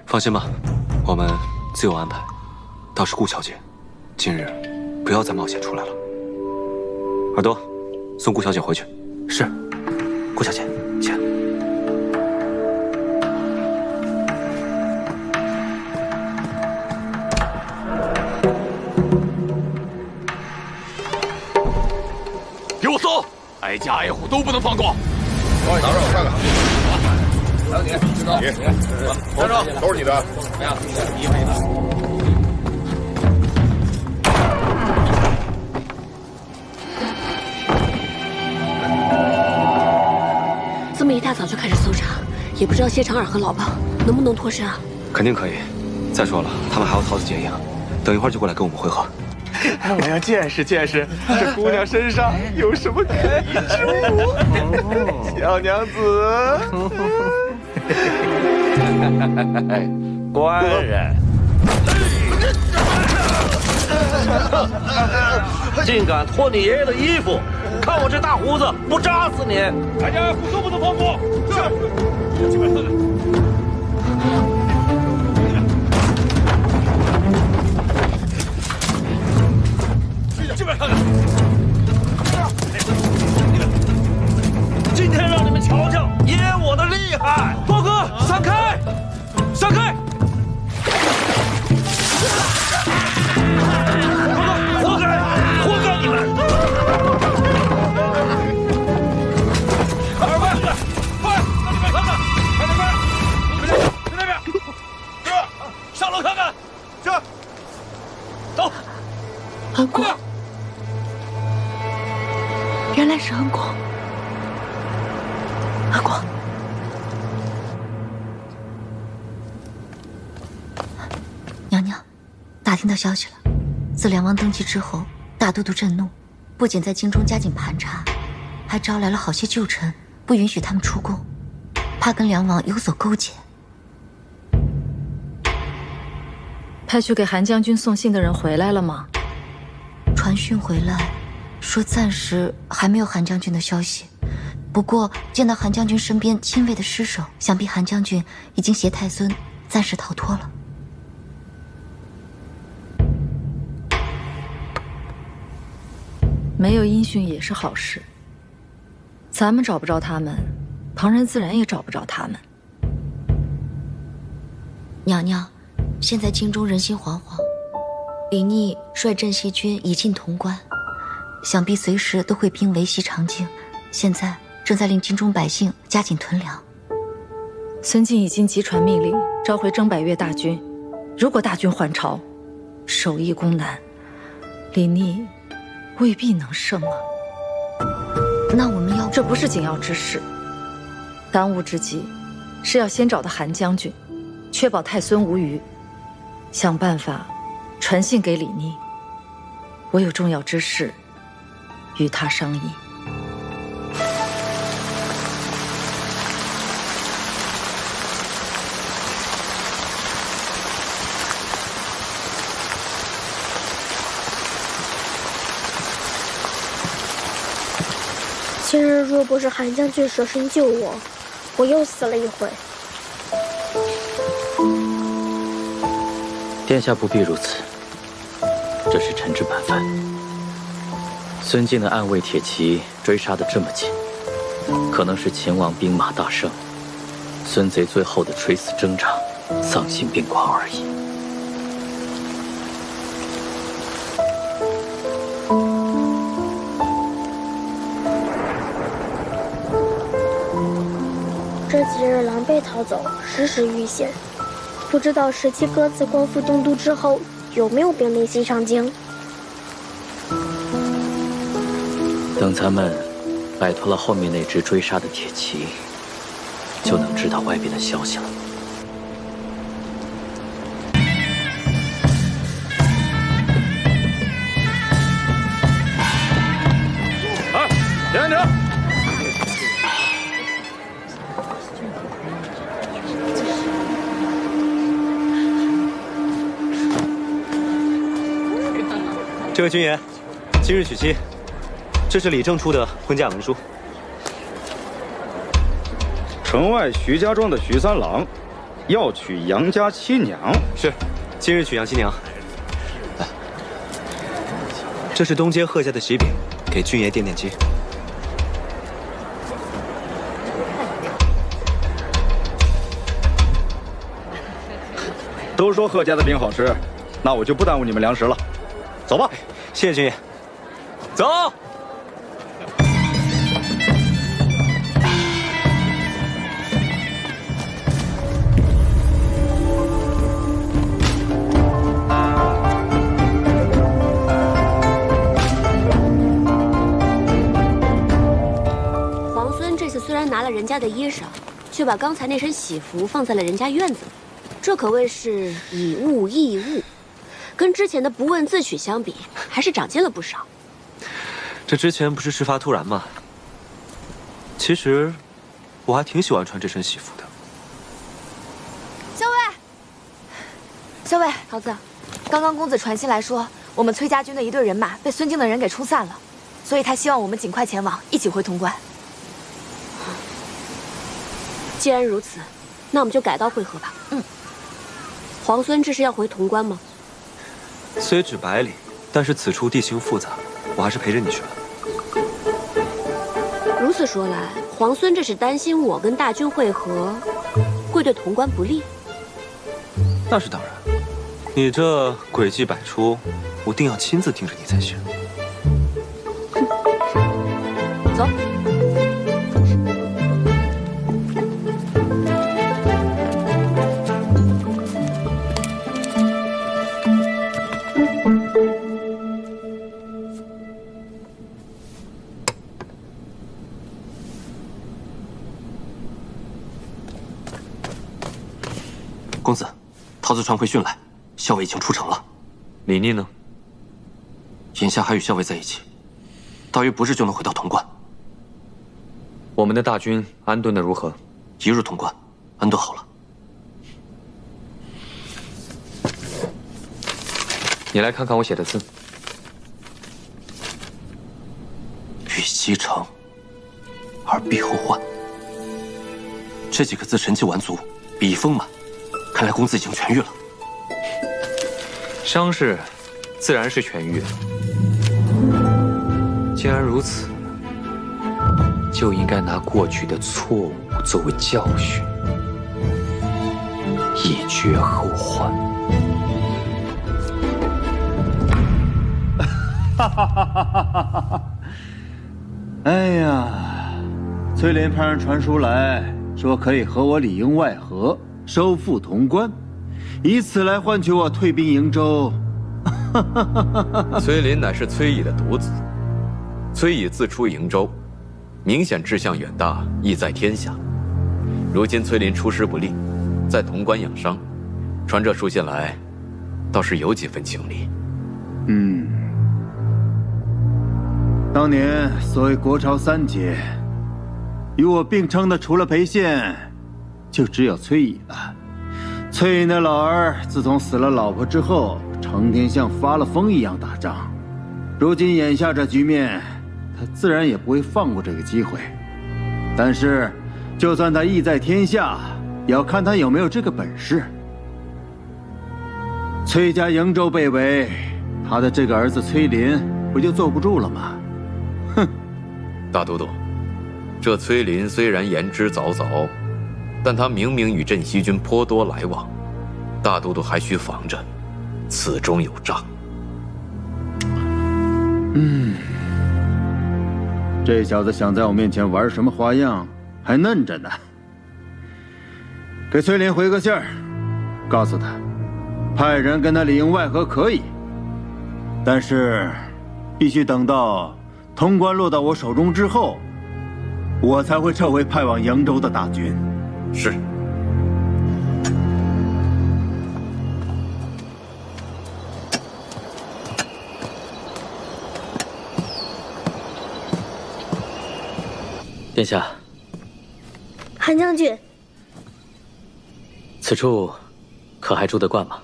放心吧，我们自有安排。倒是顾小姐，今日不要再冒险出来了。耳朵，送顾小姐回去。是，顾小姐，请。给我搜，挨家挨户都不能放过。拿着我看看。还有你，知道你，站住，都是你的。怎么样？你没的。这么一大早就开始搜查，也不知道谢长尔和老鸨能不能脱身啊？肯定可以。再说了，他们还要逃子劫营，等一会儿就过来跟我们会合。我要见识见识这姑娘身上有什么可疑之物。小娘子，官人，竟敢脱你爷爷的衣服！看我这大胡子，不扎死你！大家都不能放过！是，进来看看。进来看看。今天让你们瞧瞧爷我的厉害！包哥，闪开！闪开！活该！活该你们！二位，快，让你们看看，快点快！你们去那边，是，上楼看看，是，走。安国，原来是安国。安国，娘娘，打听到消息了。自梁王登基之后，大都督震怒，不仅在京中加紧盘查，还招来了好些旧臣，不允许他们出宫，怕跟梁王有所勾结。派去给韩将军送信的人回来了吗？传讯回来，说暂时还没有韩将军的消息。不过见到韩将军身边亲卫的尸首，想必韩将军已经携太孙暂时逃脱了。没有音讯也是好事。咱们找不着他们，旁人自然也找不着他们。娘娘，现在京中人心惶惶，李逆率镇西军已进潼关，想必随时都会兵围袭长京。现在正在令京中百姓加紧囤粮。孙敬已经急传命令，召回征百越大军。如果大军还朝，守义攻南，李逆未必能胜啊。那我们要……这不是紧要之事，当务之急是要先找到韩将军，确保太孙无虞，想办法传信给李逆。我有重要之事与他商议。今日若不是韩将军舍身救我，我又死了一回。殿下不必如此，这是臣之本分。孙敬的暗卫铁骑追杀得这么紧，可能是秦王兵马大胜，孙贼最后的垂死挣扎，丧心病狂而已。这几日狼狈逃走，时时遇险，不知道17鸽子光复东都之后有没有兵临西上京。等咱们摆脱了后面那只追杀的铁骑，就能知道外边的消息了。啊，停停！这位君爷，今日娶妻，这是李正出的婚嫁文书。城外徐家庄的徐三郎，要娶杨家七娘。是，今日娶杨七娘。来，这是东街贺家的喜饼，给君爷垫垫肌。都说贺家的饼好吃，那我就不耽误你们粮食了。走吧，谢谢君爷。走。皇孙这次虽然拿了人家的衣裳，却把刚才那身喜服放在了人家院子里，这可谓是以物易物。跟之前的不问自取相比，还是长进了不少。这之前不是事发突然吗？其实，我还挺喜欢穿这身喜服的。校尉，校尉，桃子，刚刚公子传信来说，我们崔家军的一队人马被孙敬的人给冲散了，所以他希望我们尽快前往，一起回潼关。既然如此，那我们就改道会合吧。皇孙这是要回潼关吗？虽只百里，但是此处地形复杂，我还是陪着你去吧。如此说来，皇孙这是担心我跟大军会合，会对潼关不利？那是当然，你这诡计百出，我定要亲自盯着你才行。走。公子，桃子传回讯来，校尉已经出城了。李逆呢？眼下还与校尉在一起，大约不日就能回到潼关。我们的大军安顿的如何？一入潼关，安顿好了。你来看看我写的字。欲西城，而必后患。这几个字神气十足，笔意丰满。看来公子已经痊愈了。伤势自然是痊愈。既然如此，就应该拿过去的错误作为教训，以绝后患。哈哈哈哈哈！哎呀，崔林派人传书来说，可以和我里应外合。收复潼关，以此来换取我退兵瀛州。崔林乃是崔乙的独子，崔乙自出瀛州，明显志向远大，意在天下。如今崔林出师不利，在潼关养伤，传这书信来，倒是有几分情理。当年所谓国朝三杰，与我并称的除了裴宪，就只有崔乙了。崔乙那老儿自从死了老婆之后，成天像发了疯一样打仗。如今眼下这局面，他自然也不会放过这个机会。但是，就算他意在天下，也要看他有没有这个本事。崔家瀛州被围，他的这个儿子崔林不就坐不住了吗？哼！大都督，这崔林虽然言之凿凿，但他明明与镇西军颇多来往，大都督还需防着，此中有诈。这小子想在我面前玩什么花样，还嫩着呢。给崔林回个信儿，告诉他，派人跟他里应外合可以，但是必须等到潼关落到我手中之后，我才会撤回派往扬州的大军。是。殿下，韩将军，此处可还住得惯吗？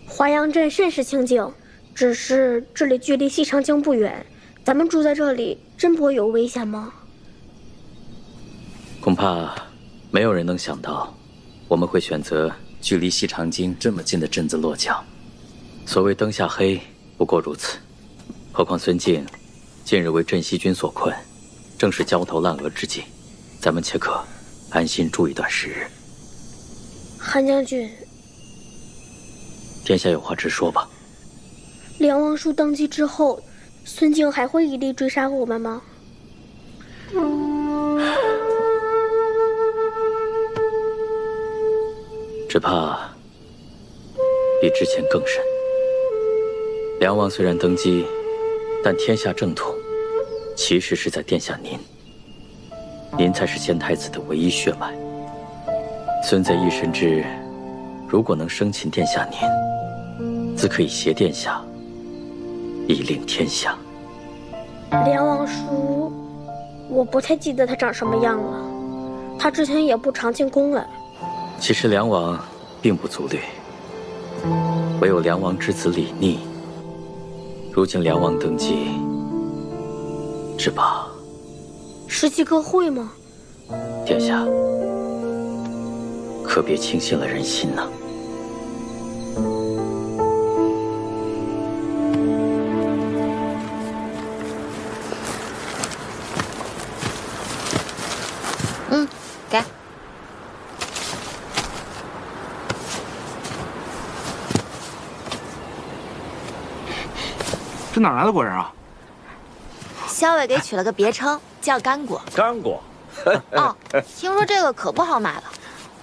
华阳镇甚是清静，只是这里距离西长江不远，咱们住在这里真不会有危险吗？恐怕没有人能想到，我们会选择距离西长京这么近的镇子落脚。所谓灯下黑，不过如此。何况孙敬近日为镇西军所困，正是焦头烂额之际，咱们且可安心住一段时日。韩将军，殿下有话直说吧。梁王叔登基之后，孙敬还会一力追杀我们吗？只怕比之前更甚。梁王虽然登基，但天下正统其实是在殿下您。您才是先太子的唯一血脉。孙贼一身之日，如果能生擒殿下您，自可以挟殿下以令天下。梁王叔，我不太记得他长什么样了，他之前也不常进宫来。其实梁王并不足虑，唯有梁王之子李逆。如今梁王登基，只怕17个会吗？殿下可别轻信了人心呐。给。这哪来的果仁啊？萧伟给取了个别称，叫干果。干果。哦，听说这个可不好买了，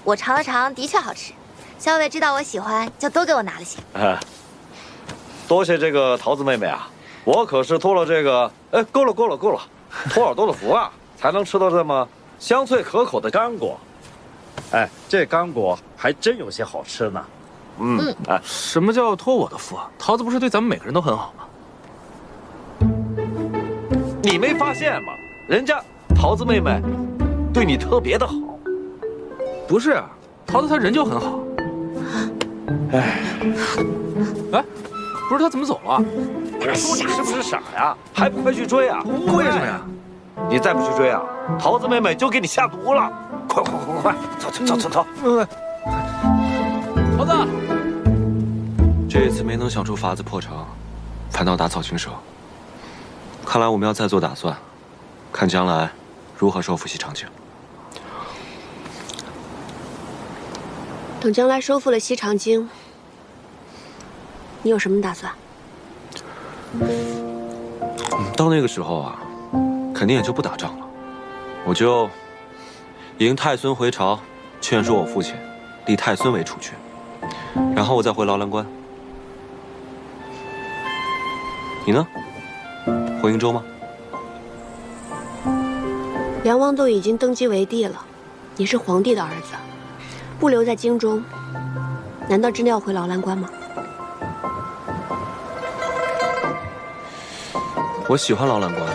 我尝了尝，的确好吃。萧伟知道我喜欢，就多给我拿了些。多谢这个桃子妹妹啊，我可是托了这个，够了，托耳朵的福啊，才能吃到这么香脆可口的干果。这干果还真有些好吃呢。什么叫托我的福？桃子不是对咱们每个人都很好吗？你没发现吗？人家桃子妹妹对你特别的好。不是，桃子她人就很好。不是她怎么走了？我说你是不是傻呀？还不快去追啊？为什么呀？你再不去追啊，桃子妹妹就给你下毒了！快，走！桃子，这一次没能想出法子破城，反倒打草惊蛇。看来我们要再做打算，看将来如何收复西长京。等将来收复了西长京，你有什么打算？到那个时候啊，肯定也就不打仗了，我就迎太孙回朝，劝说我父亲立太孙为储君，然后我再回劳兰关。你呢？回瀛州吗？梁王都已经登基为帝了，你是皇帝的儿子，不留在京中，难道真的要回劳兰关吗？我喜欢劳兰关，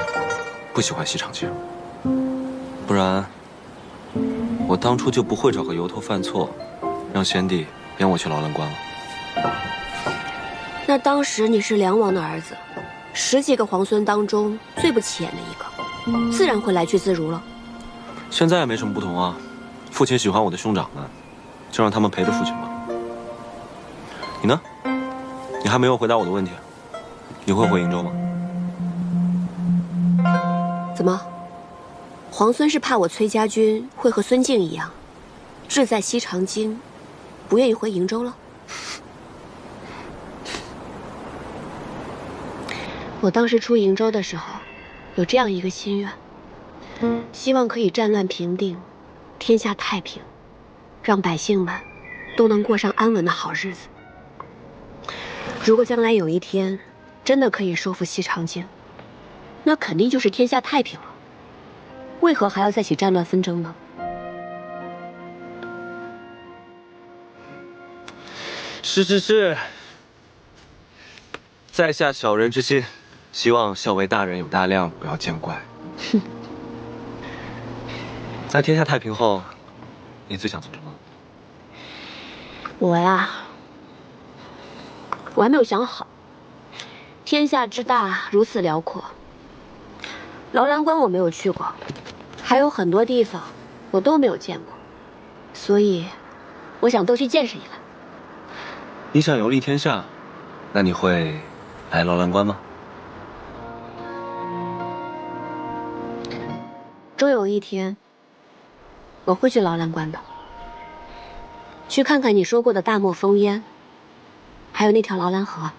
不喜欢西长京。不然，我当初就不会找个由头犯错，让先帝贬我去劳兰关了。那当时你是梁王的儿子，10几个皇孙当中最不起眼的一个，自然会来去自如了。现在也没什么不同啊，父亲喜欢我的兄长们，就让他们陪着父亲吧。你呢？你还没有回答我的问题，你会回瀛州吗？怎么？皇孙是怕我崔家军会和孙敬一样，志在西长京，不愿意回瀛州了？我当时出瀛州的时候，有这样一个心愿，希望可以战乱平定，天下太平，让百姓们都能过上安稳的好日子。如果将来有一天真的可以收复西长京，那肯定就是天下太平了。为何还要再起战乱纷争呢？是，在下小人之心，希望校尉大人有大量，不要见怪。哼。在天下太平后，你最想做什么？我呀，我还没有想好。天下之大，如此辽阔。劳兰关我没有去过，还有很多地方我都没有见过，所以我想都去见识一番。你想游历天下，那你会来劳兰关吗？终有一天，我会去劳兰关的，去看看你说过的大漠烽烟，还有那条劳兰河。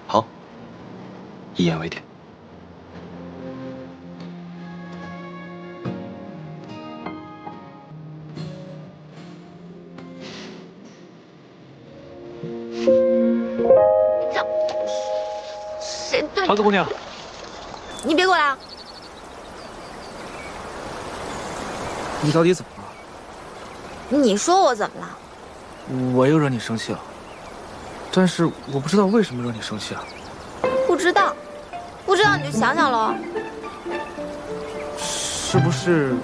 好，一言为定。谁对？桃子姑娘，你别过来啊！你到底怎么了？你说我怎么了？我又惹你生气了，但是我不知道为什么惹你生气啊。不知道你就想想喽。是不是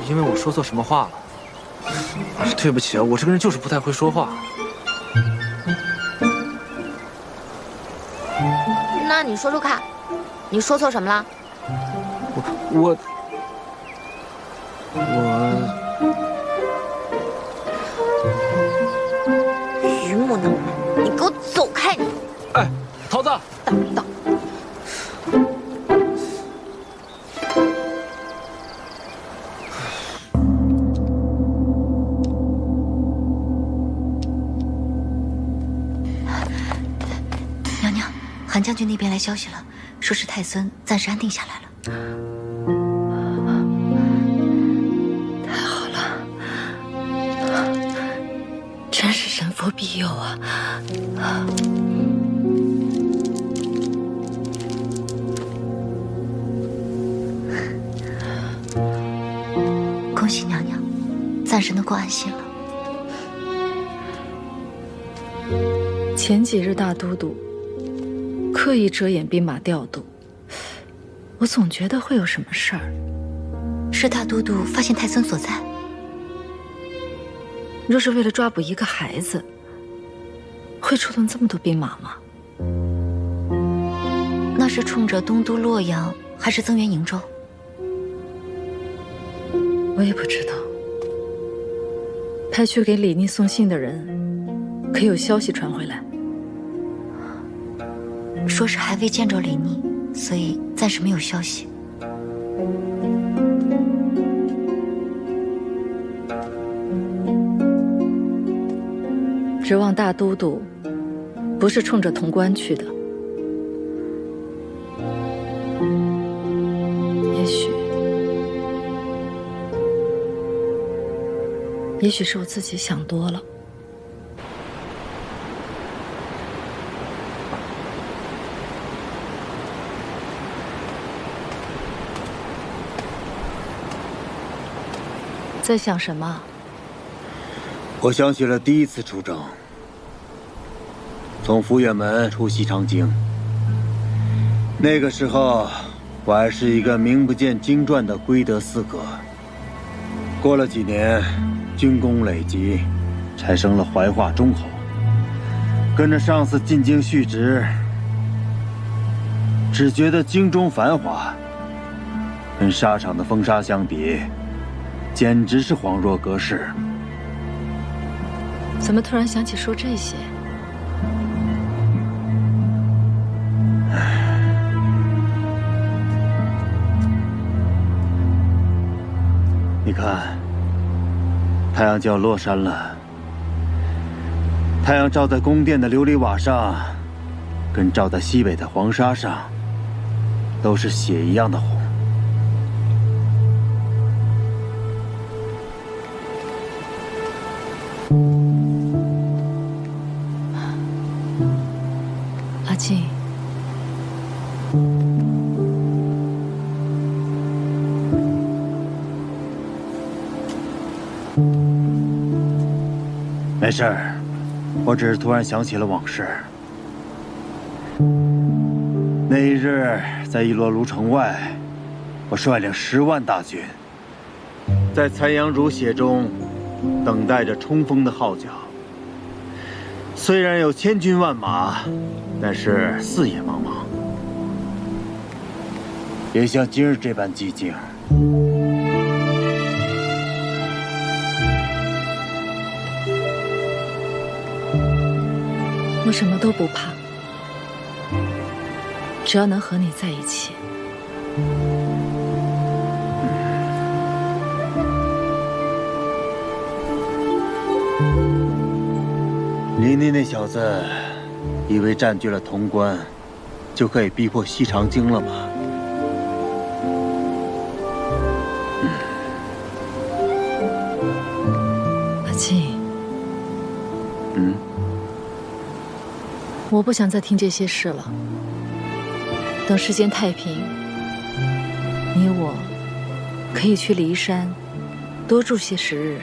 因为我说错什么话了？对不起啊，我这个人就是不太会说话。那你说说看，你说错什么了？我榆木能人，你给我走开！你！哎，桃子，等。娘娘，韩将军那边来消息了，说是太孙暂时安定下来了。太好了，真是神佛庇佑啊！恭喜娘娘，暂时能够安心了。前几日大都督刻意遮掩兵马调度，我总觉得会有什么事儿。是大都督发现太孙所在？若是为了抓捕一个孩子，会出动这么多兵马吗？那是冲着东都洛阳，还是增援瀛州？我也不知道。派去给李逆送信的人，可有消息传回来？说是还未见着李逆，所以暂时没有消息。指望大都督不是冲着潼关去的，也许是我自己想多了。在想什么？我想起了第一次出征，从福远门出西长京。那个时候，我还是一个名不见经传的归德司阁。过了几年，军功累积，才升了怀化忠侯。跟着上司进京续职，只觉得京中繁华，跟沙场的风沙相比，简直是恍若隔世。怎么突然想起说这些？你看，太阳就要落山了。太阳照在宫殿的琉璃瓦上，跟照在西北的黄沙上，都是血一样的红。阿静，没事儿，我只是突然想起了往事。那一日，在伊洛卢城外，我率领10万大军，在残阳如血中，等待着冲锋的号角。虽然有千军万马，但是四野茫茫，别像今日这般寂静。我什么都不怕，只要能和你在一起。林尼那小子，以为占据了潼关，就可以逼迫西长京了吗？阿静，我不想再听这些事了。等世间太平，你我可以去骊山多住些时日。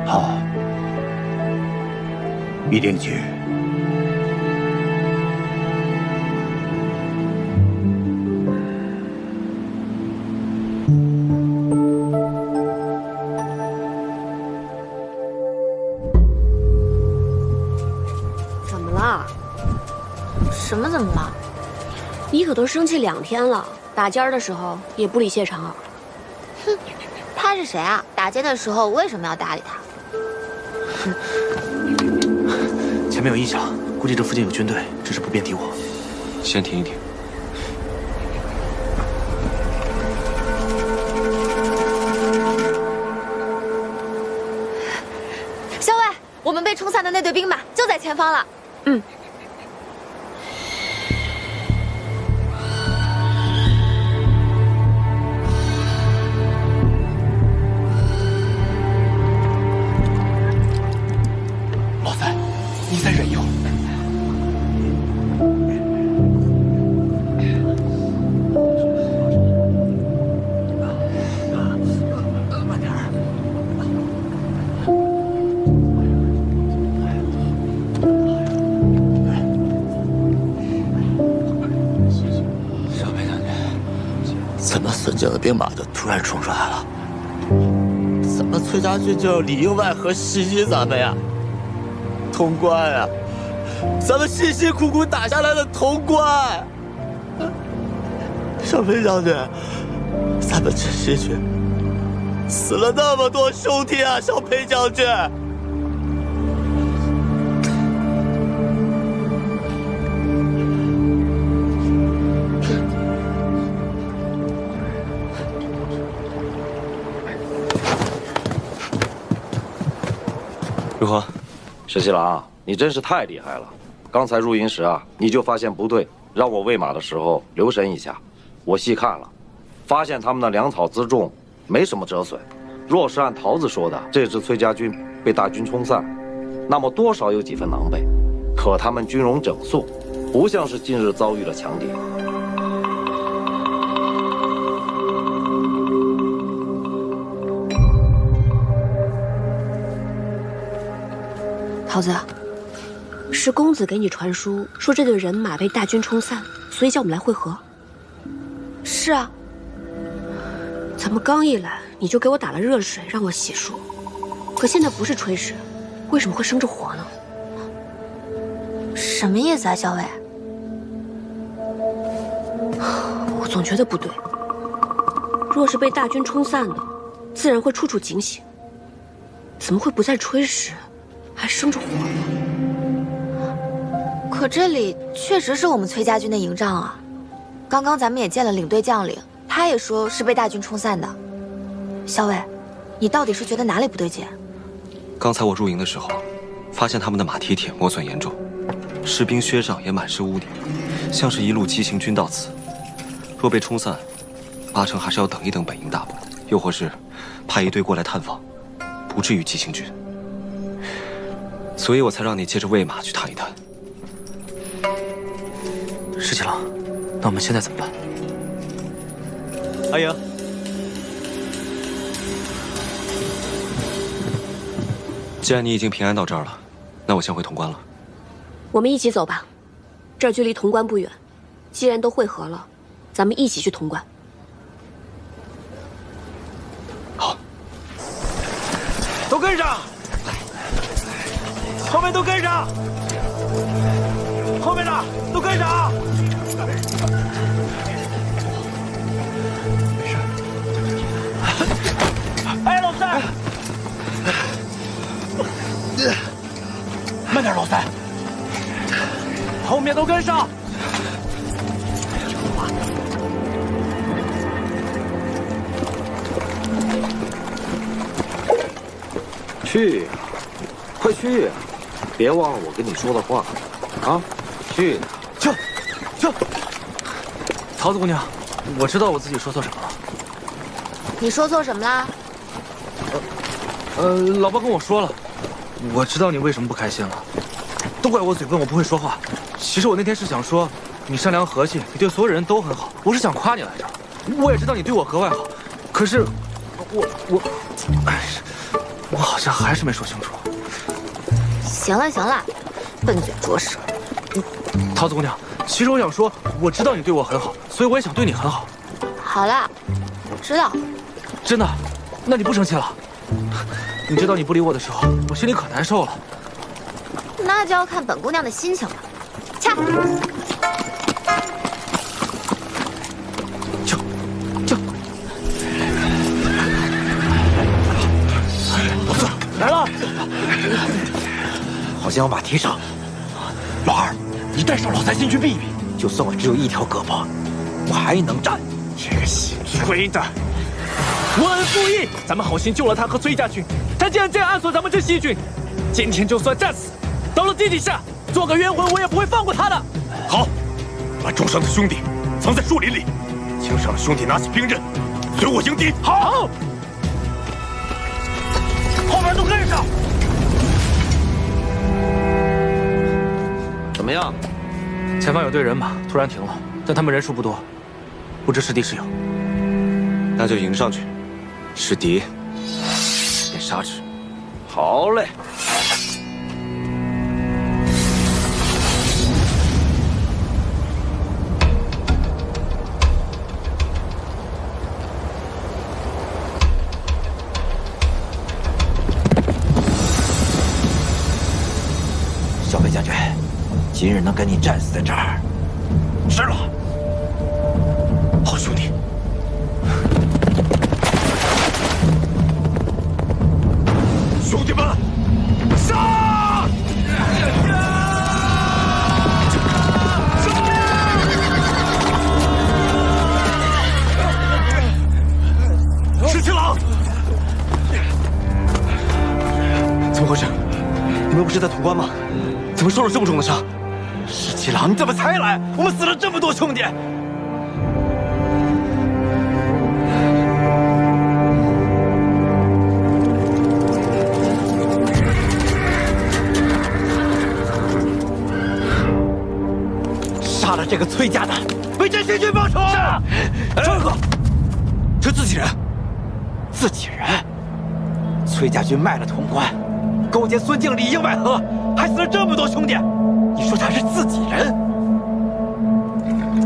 好，一定去。什么怎么了？你可都生气2天了，打尖儿的时候也不理谢长儿。哼，他是谁啊？打尖的时候为什么要搭理他？前面有异响，估计这附近有军队，只是不便敌我。先停一停。校尉，我们被冲散的那队兵马就在前方了。嗯。你再忍一会儿。慢点儿。少裴将军，怎么孙敬的兵马就突然冲出来了？怎么崔家军就里应外合袭击咱们呀？潼关啊，咱们辛辛苦苦打下来的潼关，少裴将军，咱们这西军死了那么多兄弟啊，少裴将军。如何？石七郎，你真是太厉害了！刚才入营时啊，你就发现不对，让我喂马的时候留神一下。我细看了，发现他们的粮草辎重没什么折损。若是按桃子说的，这支崔家军被大军冲散，那么多少有几分狼狈。可他们军容整肃，不像是近日遭遇了强敌。桃子，是公子给你传书，说这队人马被大军冲散，所以叫我们来会合。是啊。怎么刚一来你就给我打了热水，让我洗漱？可现在不是炊时，为什么会生着火呢？什么意思啊，校尉？我总觉得不对。若是被大军冲散了，自然会处处警醒。怎么会不在炊时，还生着火呢？可这里确实是我们崔家军的营帐啊。刚刚咱们也见了领队将领，他也说是被大军冲散的。校尉，你到底是觉得哪里不对劲？刚才我入营的时候，发现他们的马蹄铁磨损严重，士兵靴上也满是污泥，像是一路急行军到此。若被冲散，八成还是要等一等本营大部，又或是派一队过来探访，不至于急行军。所以我才让你借着魏马去探一探。石七郎，那我们现在怎么办？阿莹，既然你已经平安到这儿了，那我先回潼关了。我们一起走吧，这儿距离潼关不远。既然都会合了，咱们一起去潼关。好，都跟上，后面都跟上，后面的都跟上啊！没事。哎，老三，慢点，老三，后面都跟上。去，快去！别忘了我跟你说的话，啊，去！去！桃子姑娘，我知道我自己说错什么了。你说错什么啦？老爸跟我说了，我知道你为什么不开心了，都怪我嘴笨，我不会说话。其实我那天是想说，你善良和气，你对所有人都很好，我是想夸你来着。我也知道你对我格外好，可是我好像还是没说清楚。行了行了，笨嘴拙舌。桃子姑娘，其实我想说，我知道你对我很好，所以我也想对你很好。好了，知道。真的？那你不生气了？你知道你不理我的时候，我心里可难受了。那就要看本姑娘的心情了。掐！来了，好像要马蹄上。老二，你带上老三先去避一避。就算我只有一条胳膊，我还能站。这个姓崔的，忘恩负义！咱们好心救了他和崔家军，他竟然这样暗索咱们这西军。今天就算战死，到了地底下做个冤魂，我也不会放过他的。好，把重伤的兄弟藏在树林里，轻伤的兄弟拿起兵刃，随我迎敌。好。后面都跟上。怎么样？前方有队人马突然停了，但他们人数不多，不知是敌是友。那就迎上去，是敌便杀之。好嘞。小北将军，今日能跟你战死在这儿，是了，好兄弟。兄弟们，杀！石七郎，怎么回事？你们不是在潼关吗？怎么受了这么重的伤？石七郎，你怎么才来？我们死了这么多兄弟。杀了这个崔家的，为真心军报仇！杀！张哥，这自己人，自己人。崔家军卖了潼关，勾结孙敬里应外合，还死了这么多兄弟。你说他是自己人？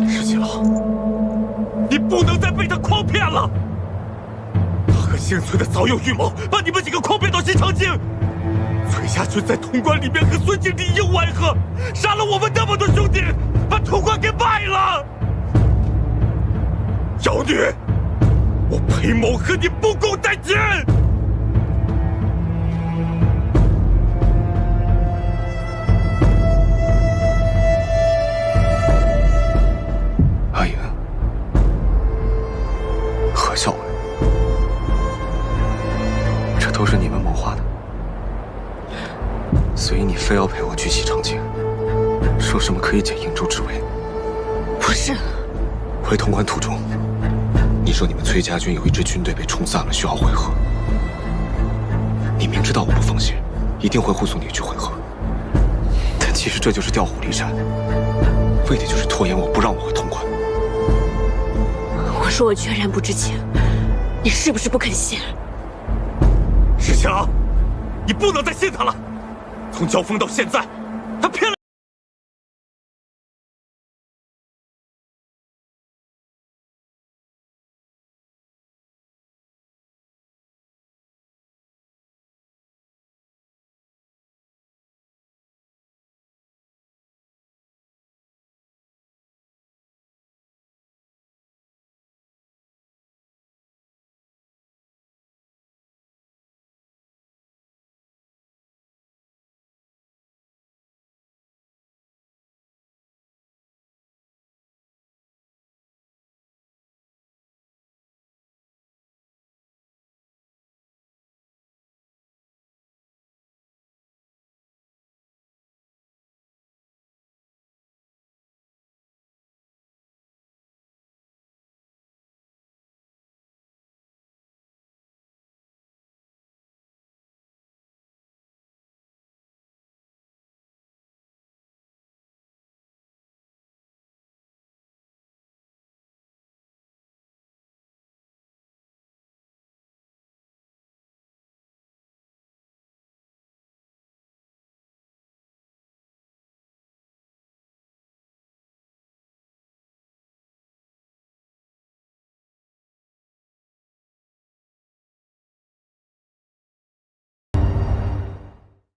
石七郎，你不能再被他诓骗了。他和姓崔的早有预谋，把你们几个诓骗到西长京。崔家军在潼关里面和孙敬里应外合，杀了我们那么多兄弟，把潼关给卖了。妖女，我裴某和你不共戴天！阿银，何小伟，这都是你们谋划的，所以你非要陪我去西长京，说什么可以解瀛州之围？不是。回潼关途中，你说你们崔家军有一支军队被冲散了，需要会合。你明知道我不放心，一定会护送你去会合，但其实这就是调虎离山，为的就是拖延我，不让我回潼关。我说我全然不知情，你是不是不肯信？石强，你不能再信他了。从交锋到现在，